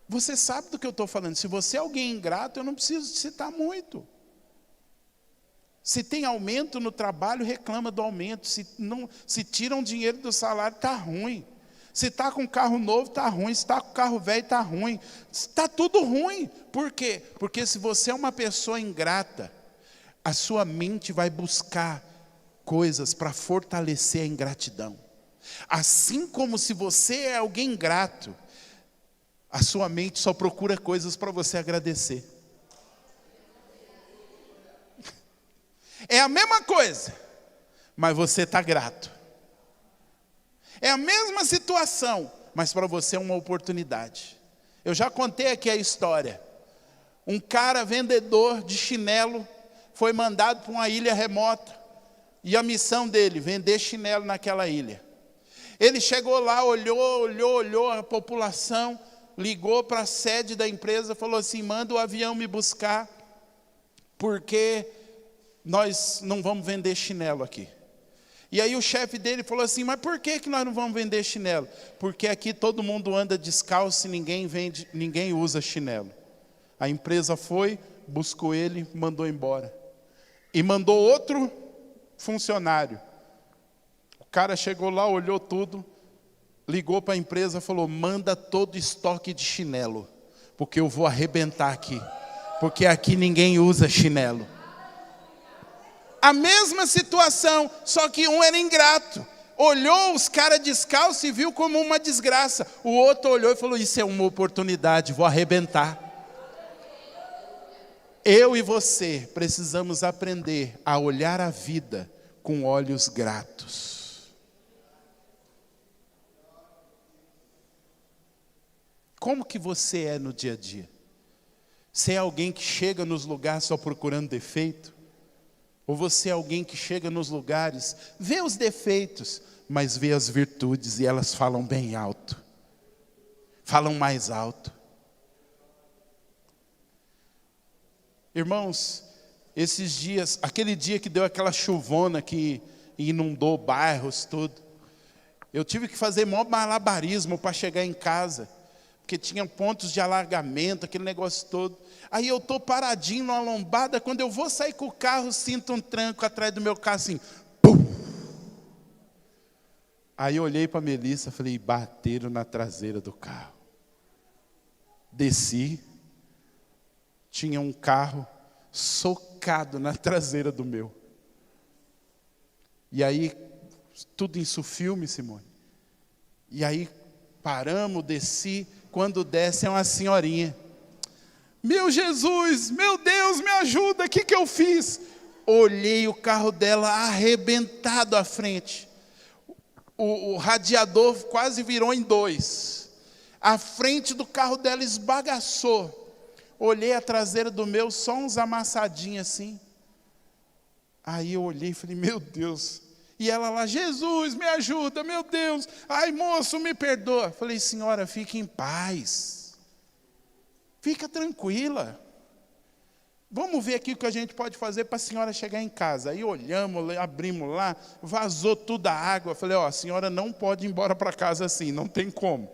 Você sabe do que eu estou falando. Se você é alguém ingrato, eu não preciso citar muito. Se tem aumento no trabalho, reclama do aumento. Se tiram dinheiro do salário, está ruim. Se está com carro novo, está ruim. Se está com carro velho, está ruim. Está tudo ruim. Por quê? Porque se você é uma pessoa ingrata, a sua mente vai buscar coisas para fortalecer a ingratidão. Assim como se você é alguém ingrato, a sua mente só procura coisas para você agradecer. É a mesma coisa, mas você está grato. É a mesma situação, mas para você é uma oportunidade. Eu já contei aqui a história. Um cara vendedor de chinelo foi mandado para uma ilha remota. E a missão dele, vender chinelo naquela ilha. Ele chegou lá, olhou a população, ligou para a sede da empresa, falou assim, manda o avião me buscar, porque nós não vamos vender chinelo aqui. E aí o chefe dele falou assim, mas por que nós não vamos vender chinelo? Porque aqui todo mundo anda descalço e ninguém usa chinelo. A empresa foi, buscou ele, mandou embora. E mandou outro funcionário. O cara chegou lá, olhou tudo, ligou para a empresa, falou, manda todo estoque de chinelo, porque eu vou arrebentar aqui. Porque aqui ninguém usa chinelo. A mesma situação, só que um era ingrato. Olhou os caras descalços e viu como uma desgraça. O outro olhou e falou, isso é uma oportunidade, vou arrebentar. Eu e você precisamos aprender a olhar a vida com olhos gratos. Como que você é no dia a dia? Você é alguém que chega nos lugares só procurando defeito? Ou você é alguém que chega nos lugares, vê os defeitos, mas vê as virtudes e elas falam bem alto. Falam mais alto. Irmãos, esses dias, aquele dia que deu aquela chuvona que inundou bairros, tudo. Eu tive que fazer maior malabarismo para chegar em casa. Porque tinha pontos de alagamento, aquele negócio todo. Aí eu estou paradinho numa lombada, quando eu vou sair com o carro, sinto um tranco atrás do meu carro, assim, pum! Aí eu olhei para a Melissa, falei, bateram na traseira do carro. Desci, tinha um carro socado na traseira do meu. E aí, tudo isso filme, Simone. E aí, paramos, desci. Quando desce é uma senhorinha. Meu Jesus, meu Deus, me ajuda, o que eu fiz? Olhei o carro dela arrebentado à frente. O radiador quase virou em dois. A frente do carro dela esbagaçou. Olhei a traseira do meu, só uns amassadinhos assim. Aí eu olhei e falei, meu Deus. E ela lá, Jesus, me ajuda, meu Deus. Ai, moço, me perdoa. Falei, senhora, fique em paz. Fica tranquila. Vamos ver aqui o que a gente pode fazer para a senhora chegar em casa. Aí olhamos, abrimos lá, vazou toda a água. Falei, ó, a senhora não pode ir embora para casa assim, não tem como.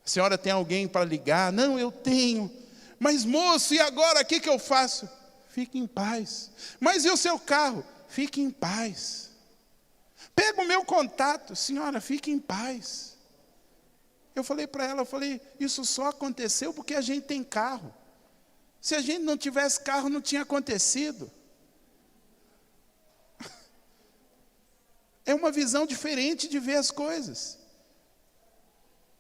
A senhora tem alguém para ligar? Não, eu tenho. Mas moço, e agora o que eu faço? Fique em paz. Mas e o seu carro? Fique em paz. Pega o meu contato, senhora, fique em paz. Eu falei para ela, isso só aconteceu porque a gente tem carro. Se a gente não tivesse carro, não tinha acontecido. É uma visão diferente de ver as coisas.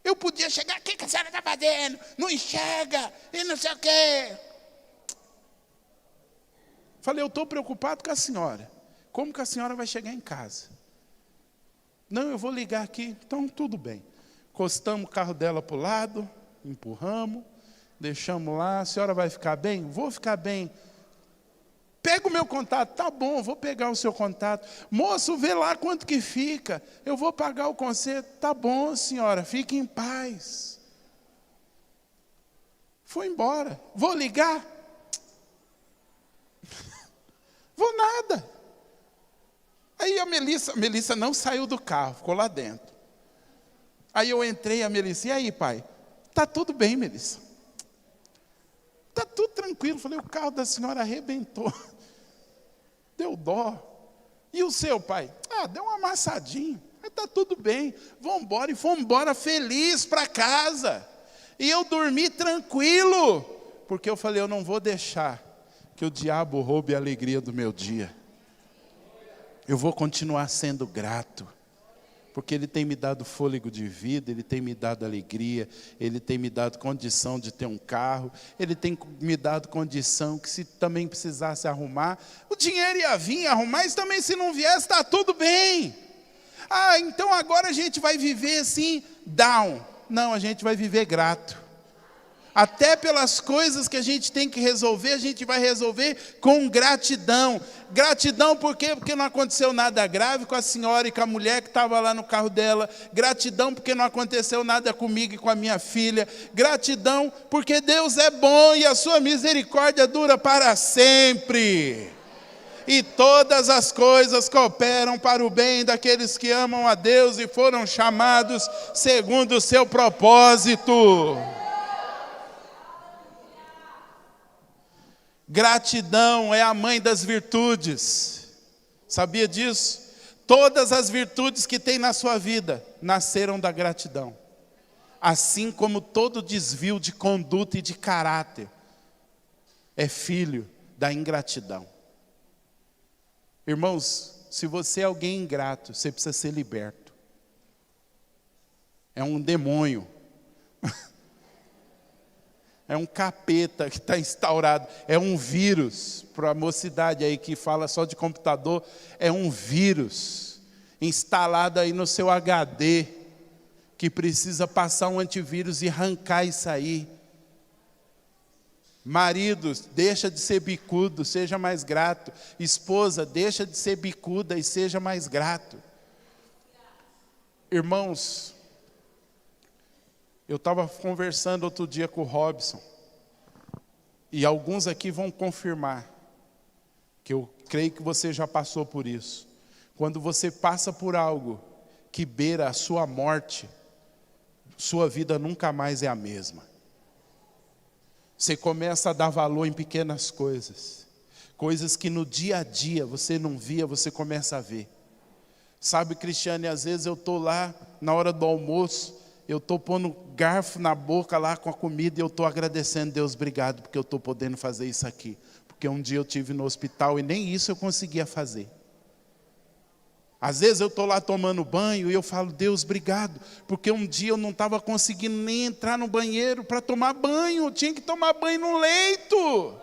Eu podia chegar, o que a senhora está fazendo? Não enxerga, e não sei o quê. Falei, eu estou preocupado com a senhora. Como que a senhora vai chegar em casa? Não, eu vou ligar aqui. Então, tudo bem. Encostamos o carro dela para o lado, empurramos, deixamos lá. A senhora vai ficar bem? Vou ficar bem. Pega o meu contato. Tá bom, vou pegar o seu contato. Moço, vê lá quanto que fica. Eu vou pagar o conserto. Tá bom, senhora, fique em paz. Foi embora. Vou ligar? Vou nada. Aí a Melissa não saiu do carro, ficou lá dentro. Aí eu entrei, a Melissa, e aí, pai? Tá tudo bem, Melissa. Tá tudo tranquilo. Falei, o carro da senhora arrebentou. Deu dó. E o seu, pai? Deu um amassadinho. Mas tá tudo bem. Vamos embora. E fomos embora feliz para casa. E eu dormi tranquilo. Porque eu falei, eu não vou deixar que o diabo roube a alegria do meu dia. Eu vou continuar sendo grato. Porque Ele tem me dado fôlego de vida, Ele tem me dado alegria, Ele tem me dado condição de ter um carro, Ele tem me dado condição que se também precisasse arrumar, o dinheiro ia vir arrumar, mas também se não viesse, está tudo bem. Então agora a gente vai viver assim, down. Não, a gente vai viver grato. Até pelas coisas que a gente tem que resolver, a gente vai resolver com gratidão. Gratidão por quê? Porque não aconteceu nada grave com a senhora e com a mulher que estava lá no carro dela. Gratidão porque não aconteceu nada comigo e com a minha filha. Gratidão porque Deus é bom e a sua misericórdia dura para sempre. E todas as coisas cooperam para o bem daqueles que amam a Deus e foram chamados segundo o seu propósito. Gratidão é a mãe das virtudes. Sabia disso? Todas as virtudes que tem na sua vida nasceram da gratidão. Assim como todo desvio de conduta e de caráter é filho da ingratidão. Irmãos, se você é alguém ingrato, você precisa ser liberto. É um demônio. É um capeta que está instaurado. É um vírus. Para a mocidade aí que fala só de computador, é um vírus instalado aí no seu HD, que precisa passar um antivírus e arrancar isso aí. Maridos, deixa de ser bicudo, seja mais grato. Esposa, deixa de ser bicuda e seja mais grato. Irmãos, eu estava conversando outro dia com o Robson, e alguns aqui vão confirmar, que eu creio que você já passou por isso. Quando você passa por algo que beira a sua morte, sua vida nunca mais é a mesma. Você começa a dar valor em pequenas coisas, coisas que no dia a dia você não via, você começa a ver. Sabe, Cristiane, às vezes eu estou lá na hora do almoço, eu estou pondo garfo na boca lá com a comida e eu estou agradecendo, Deus, obrigado, porque eu estou podendo fazer isso aqui. Porque um dia eu estive no hospital e nem isso eu conseguia fazer. Às vezes eu estou lá tomando banho e eu falo, Deus, obrigado, porque um dia eu não estava conseguindo nem entrar no banheiro para tomar banho, eu tinha que tomar banho no leito.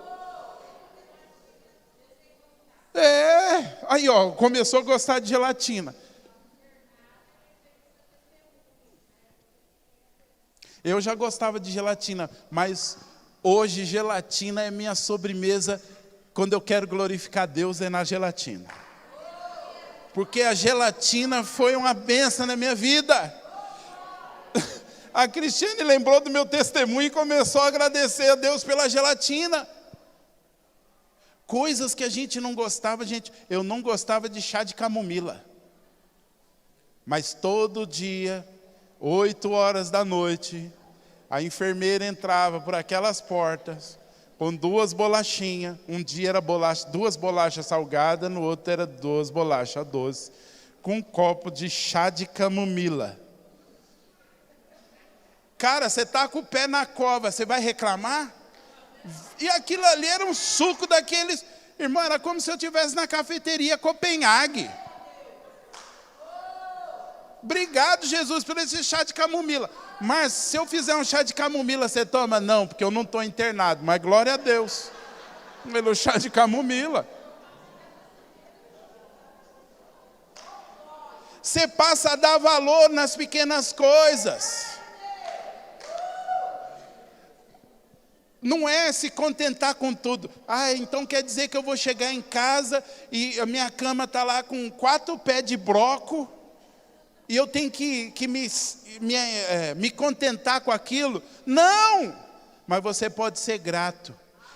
Aí ó, começou a gostar de gelatina. Eu já gostava de gelatina, mas hoje gelatina é minha sobremesa, quando eu quero glorificar Deus é na gelatina. Porque a gelatina foi uma bênção na minha vida. A Cristiane lembrou do meu testemunho e começou a agradecer a Deus pela gelatina. Coisas que a gente não gostava, eu não gostava de chá de camomila. Mas todo dia, 8 horas da noite, a enfermeira entrava por aquelas portas, com 2 bolachinhas. Um dia era 2 bolachas salgadas, no outro era 2 bolachas doces, com um copo de chá de camomila. Cara, você está com o pé na cova, você vai reclamar? E aquilo ali era um suco daqueles... Irmão, era como se eu estivesse na cafeteria Copenhague. Obrigado, Jesus, por esse chá de camomila. Mas se eu fizer um chá de camomila, você toma? Não, porque eu não estou internado. Mas glória a Deus pelo chá de camomila. Você passa a dar valor nas pequenas coisas. Não é se contentar com tudo. Então quer dizer que eu vou chegar em casa e a minha cama está lá com 4 pés de broco e eu tenho que me contentar com aquilo? Não! Mas você pode ser grato,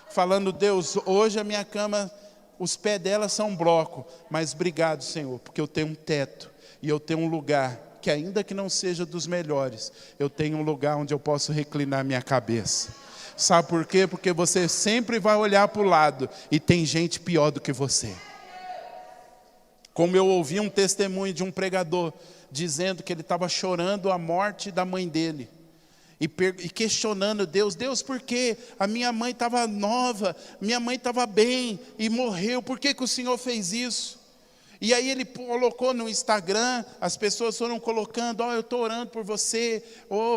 falando, Deus, hoje a minha cama, os pés dela são broco, mas obrigado, Senhor, porque eu tenho um teto e eu tenho um lugar que ainda que não seja dos melhores, eu tenho um lugar onde eu posso reclinar minha cabeça. Sabe por quê? Porque você sempre vai olhar para o lado e tem gente pior do que você. Como eu ouvi um testemunho de um pregador dizendo que ele estava chorando a morte da mãe dele e questionando Deus, por que a minha mãe estava nova, minha mãe estava bem e morreu, por que o Senhor fez isso? E aí ele colocou no Instagram, as pessoas foram colocando, eu estou orando por você,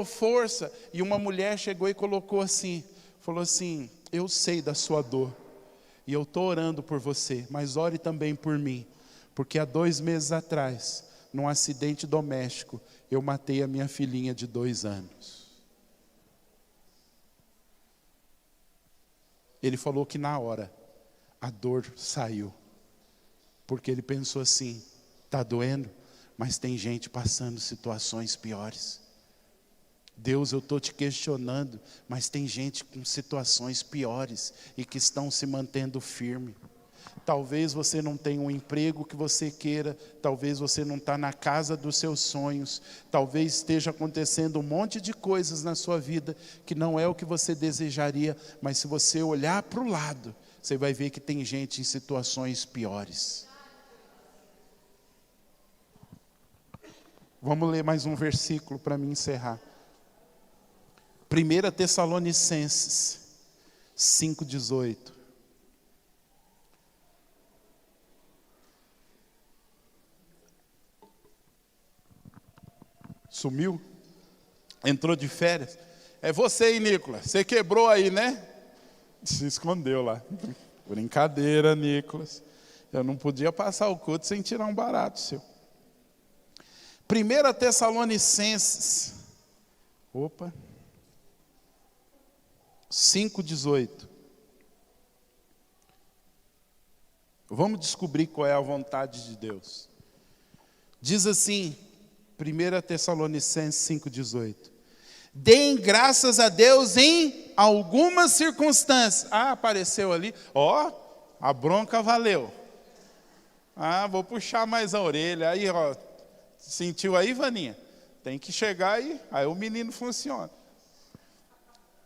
força. E uma mulher chegou e colocou assim, falou assim, eu sei da sua dor, e eu estou orando por você, mas ore também por mim, porque há 2 meses atrás, num acidente doméstico, eu matei a minha filhinha de 2 anos. Ele falou que na hora, a dor saiu. Porque ele pensou assim, está doendo, mas tem gente passando situações piores. Deus, eu estou te questionando, mas tem gente com situações piores e que estão se mantendo firme. Talvez você não tenha um emprego que você queira, talvez você não está na casa dos seus sonhos, talvez esteja acontecendo um monte de coisas na sua vida que não é o que você desejaria, mas se você olhar para o lado, você vai ver que tem gente em situações piores. Vamos ler mais um versículo para me encerrar. 1 Tessalonicenses 5,18. Sumiu? Entrou de férias? É você aí, Nicolas. Você quebrou aí, né? Se escondeu lá. Brincadeira, Nicolas. Eu não podia passar o culto sem tirar um barato seu. 1 Tessalonicenses 5,18. Vamos descobrir qual é a vontade de Deus. Diz assim, 1 Tessalonicenses 5,18. Deem graças a Deus em algumas circunstâncias. Apareceu ali. A bronca valeu. Vou puxar mais a orelha. Aí, sentiu aí, Vaninha? Tem que chegar aí o menino funciona.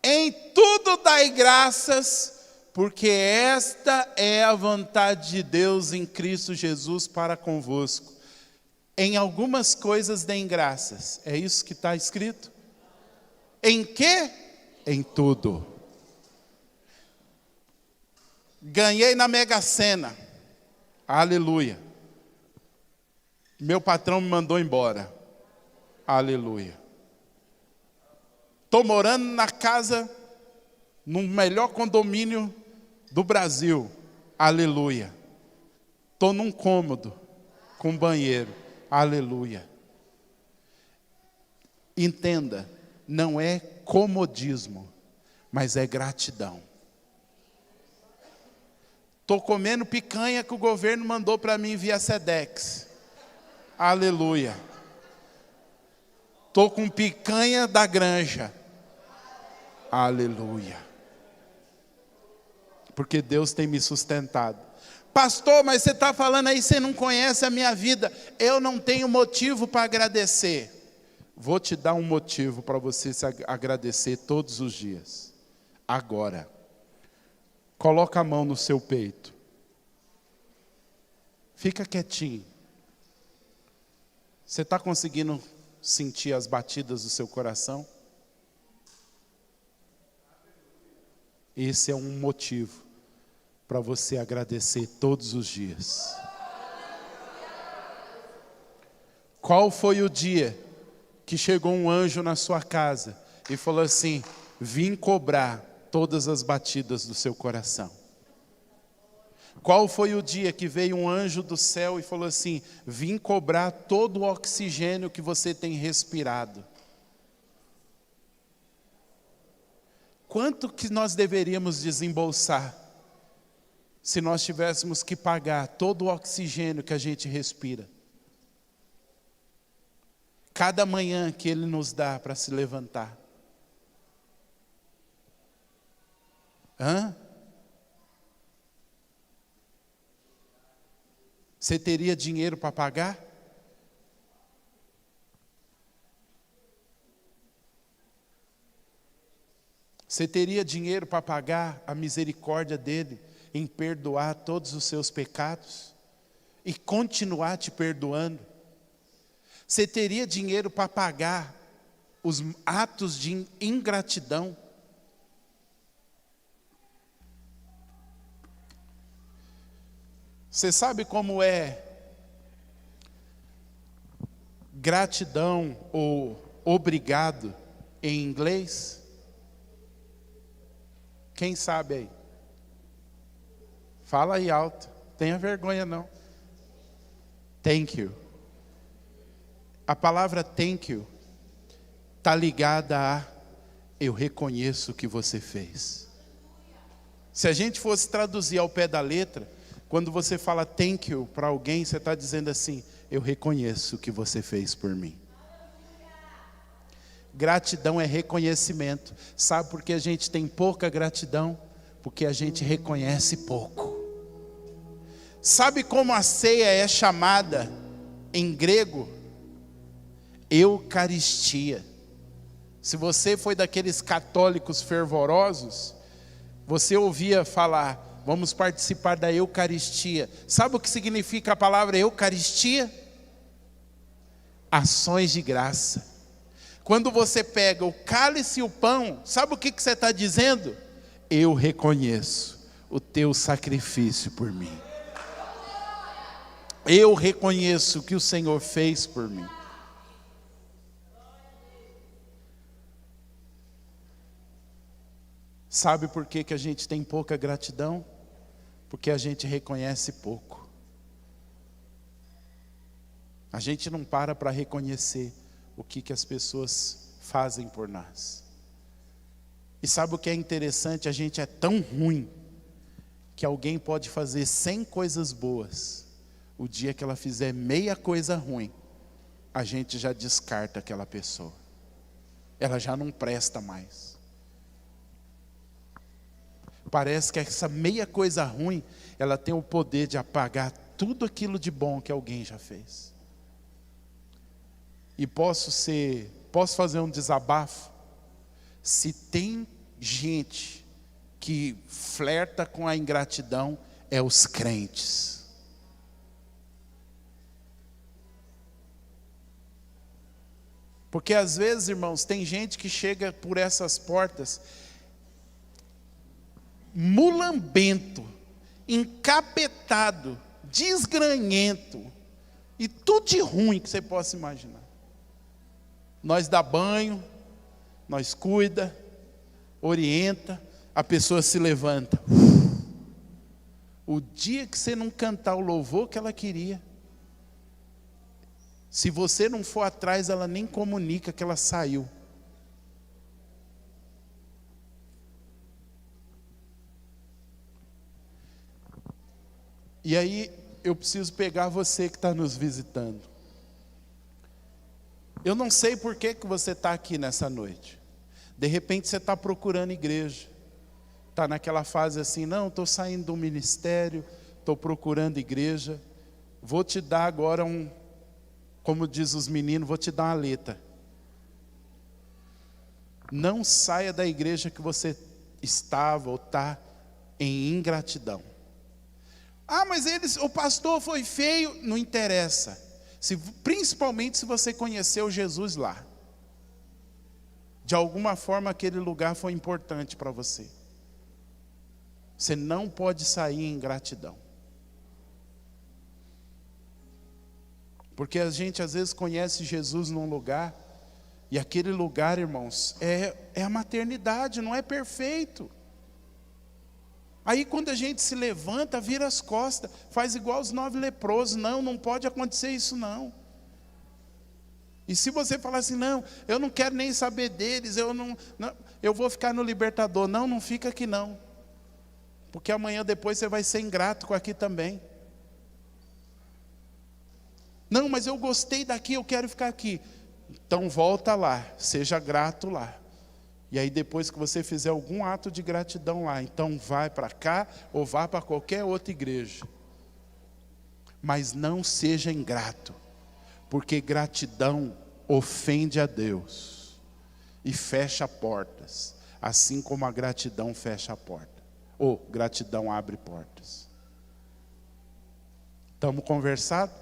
Em tudo dai graças, porque esta é a vontade de Deus em Cristo Jesus para convosco. Em algumas coisas deem graças. É isso que está escrito? Em quê? Em tudo. Ganhei na Mega Sena. Aleluia. Meu patrão me mandou embora. Aleluia. Estou morando na casa, no melhor condomínio do Brasil. Aleluia. Estou num cômodo com banheiro. Aleluia. Entenda, não é comodismo, mas é gratidão. Estou comendo picanha que o governo mandou para mim via Sedex. Aleluia. Estou com picanha da granja. Aleluia. Porque Deus tem me sustentado. Pastor, mas você está falando aí, você não conhece a minha vida. Eu não tenho motivo para agradecer. Vou te dar um motivo para você se agradecer todos os dias. Agora. Coloca a mão no seu peito. Fica quietinho. Você está conseguindo sentir as batidas do seu coração? Esse é um motivo para você agradecer todos os dias. Qual foi o dia que chegou um anjo na sua casa e falou assim: vim cobrar todas as batidas do seu coração? Qual foi o dia que veio um anjo do céu e falou assim: vim cobrar todo o oxigênio que você tem respirado? Quanto que nós deveríamos desembolsar se nós tivéssemos que pagar todo o oxigênio que a gente respira? Cada manhã que Ele nos dá para se levantar. Você teria dinheiro para pagar? Você teria dinheiro para pagar a misericórdia dele em perdoar todos os seus pecados e continuar te perdoando? Você teria dinheiro para pagar os atos de ingratidão? Você sabe como é gratidão ou obrigado em inglês? Quem sabe aí? Fala aí alto, tenha vergonha não. Thank you. A palavra thank you está ligada a eu reconheço o que você fez. Se a gente fosse traduzir ao pé da letra, quando você fala thank you para alguém, você está dizendo assim: eu reconheço o que você fez por mim. Gratidão é reconhecimento. Sabe por que a gente tem pouca gratidão? Porque a gente reconhece pouco. Sabe como a ceia é chamada em grego? Eucaristia. Se você foi daqueles católicos fervorosos, você ouvia falar: vamos participar da Eucaristia. Sabe o que significa a palavra Eucaristia? Ações de graça. Quando você pega o cálice e o pão, sabe o que você está dizendo? Eu reconheço o teu sacrifício por mim. Eu reconheço o que o Senhor fez por mim. Sabe por que a gente tem pouca gratidão? Porque a gente reconhece pouco. A gente não para reconhecer o que as pessoas fazem por nós. E sabe o que é interessante? A gente é tão ruim que alguém pode fazer 100 coisas boas. O dia que ela fizer meia coisa ruim, a gente já descarta aquela pessoa. Ela já não presta mais. Parece que essa meia coisa ruim, ela tem o poder de apagar tudo aquilo de bom que alguém já fez. E posso fazer um desabafo? Se tem gente que flerta com a ingratidão, é os crentes. Porque às vezes, irmãos, tem gente que chega por essas portas mulambento, encapetado, desgranhento, e tudo de ruim que você possa imaginar. Nós dá banho, nós cuida, orienta, a pessoa se levanta. O dia que você não cantar o louvor que ela queria, se você não for atrás, ela nem comunica que ela saiu. E aí eu preciso pegar você que está nos visitando. Eu não sei por que você está aqui nessa noite. De repente você está procurando igreja. Está naquela fase assim, não, estou saindo do ministério, estou procurando igreja. Vou te dar agora como diz os meninos, vou te dar uma letra. Não saia da igreja que você estava ou está em ingratidão. Ah, mas o pastor foi feio. Não interessa. Principalmente se você conheceu Jesus lá. De alguma forma aquele lugar foi importante para você. Você não pode sair em ingratidão. Porque a gente às vezes conhece Jesus num lugar, e aquele lugar, irmãos, é a maternidade, não é perfeito. Aí quando a gente se levanta, vira as costas, faz igual os 9 leprosos. Não pode acontecer isso não. E se você falar assim, não, eu não quero nem saber deles, eu vou ficar no Libertador. Não fica aqui não. Porque amanhã depois você vai ser ingrato com aqui também. Não, mas eu gostei daqui, eu quero ficar aqui. Então volta lá, seja grato lá. E aí depois que você fizer algum ato de gratidão lá, então vai para cá ou vá para qualquer outra igreja. Mas não seja ingrato, porque gratidão ofende a Deus e fecha portas, assim como a gratidão fecha a porta, ou gratidão abre portas. Estamos conversados?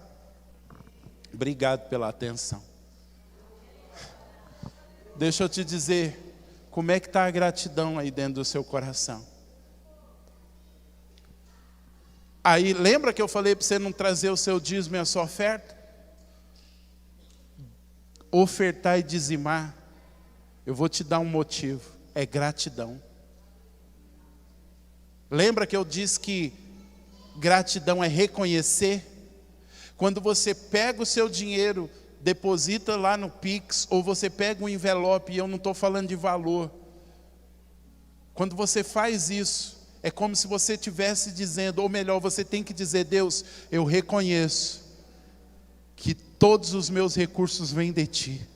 Obrigado pela atenção. Deixa eu te dizer, como é que está a gratidão aí dentro do seu coração? Aí, lembra que eu falei para você não trazer o seu dízimo e a sua oferta? Ofertar e dizimar, eu vou te dar um motivo, é gratidão. Lembra que eu disse que gratidão é reconhecer? Quando você pega o seu dinheiro, deposita lá no Pix, ou você pega um envelope, e eu não estou falando de valor. Quando você faz isso, é como se você estivesse dizendo, ou melhor, você tem que dizer, Deus, eu reconheço que todos os meus recursos vêm de Ti.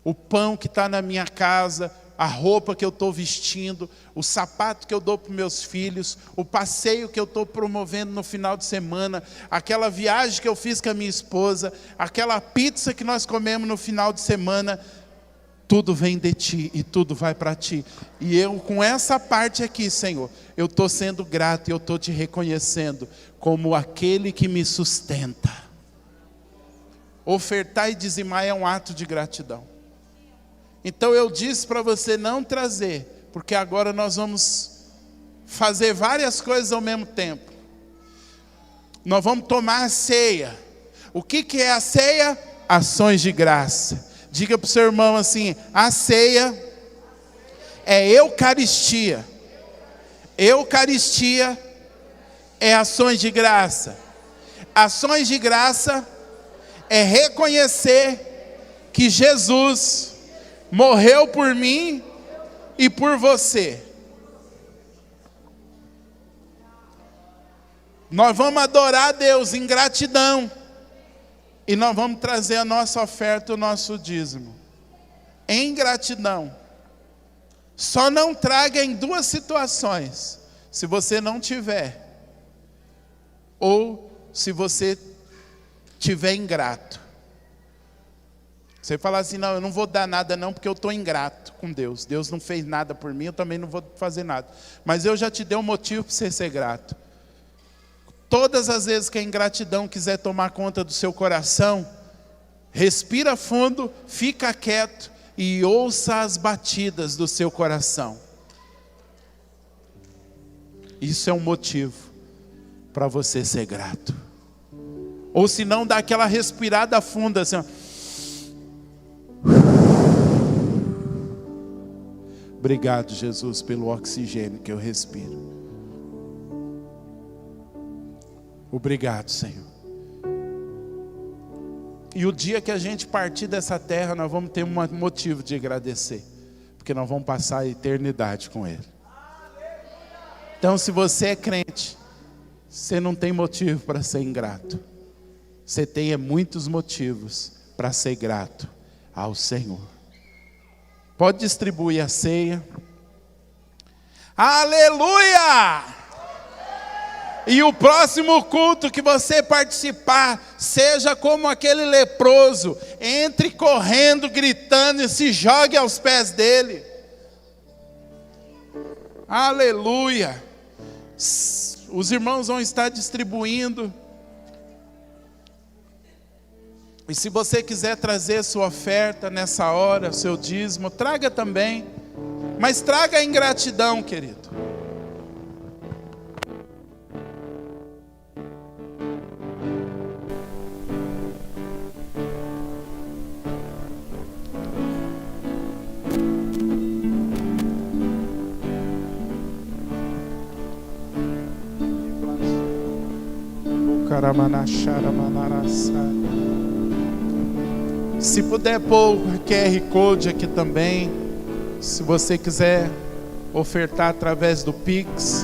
O pão que está na minha casa, a roupa que eu estou vestindo, o sapato que eu dou para meus filhos, o passeio que eu estou promovendo no final de semana, aquela viagem que eu fiz com a minha esposa, aquela pizza que nós comemos no final de semana, tudo vem de Ti e tudo vai para Ti. E eu com essa parte aqui, Senhor, eu estou sendo grato e eu estou Te reconhecendo como aquele que me sustenta. Ofertar e dizimar é um ato de gratidão. Então eu disse para você não trazer, porque agora nós vamos fazer várias coisas ao mesmo tempo. Nós vamos tomar a ceia. O que é a ceia? Ações de graça. Diga para o seu irmão assim, a ceia é Eucaristia. Eucaristia é ações de graça. Ações de graça é reconhecer que Jesus morreu por mim e por você. Nós vamos adorar a Deus em gratidão. E nós vamos trazer a nossa oferta, o nosso dízimo, em gratidão. Só não traga em 2 situações. Se você não tiver, ou se você tiver ingrato. Você fala assim, não, eu não vou dar nada não, porque eu estou ingrato com Deus. Deus não fez nada por mim, eu também não vou fazer nada. Mas eu já te dei um motivo para você ser grato. Todas as vezes que a ingratidão quiser tomar conta do seu coração, respira fundo, fica quieto e ouça as batidas do seu coração. Isso é um motivo para você ser grato. Ou se não, dá aquela respirada funda assim, ó. Obrigado, Jesus, pelo oxigênio que eu respiro. Obrigado, Senhor. E o dia que a gente partir dessa terra, nós vamos ter um motivo de agradecer, porque nós vamos passar a eternidade com Ele. Então, se você é crente, você não tem motivo para ser ingrato. Você tem muitos motivos para ser grato ao Senhor. Pode distribuir a ceia. Aleluia! E o próximo culto que você participar, seja como aquele leproso, entre correndo, gritando e se jogue aos pés dele. Aleluia! Os irmãos vão estar distribuindo. E se você quiser trazer sua oferta nessa hora, seu dízimo, traga também. Mas traga em gratidão, querido. Se puder pôr o QR Code aqui também, se você quiser ofertar através do Pix.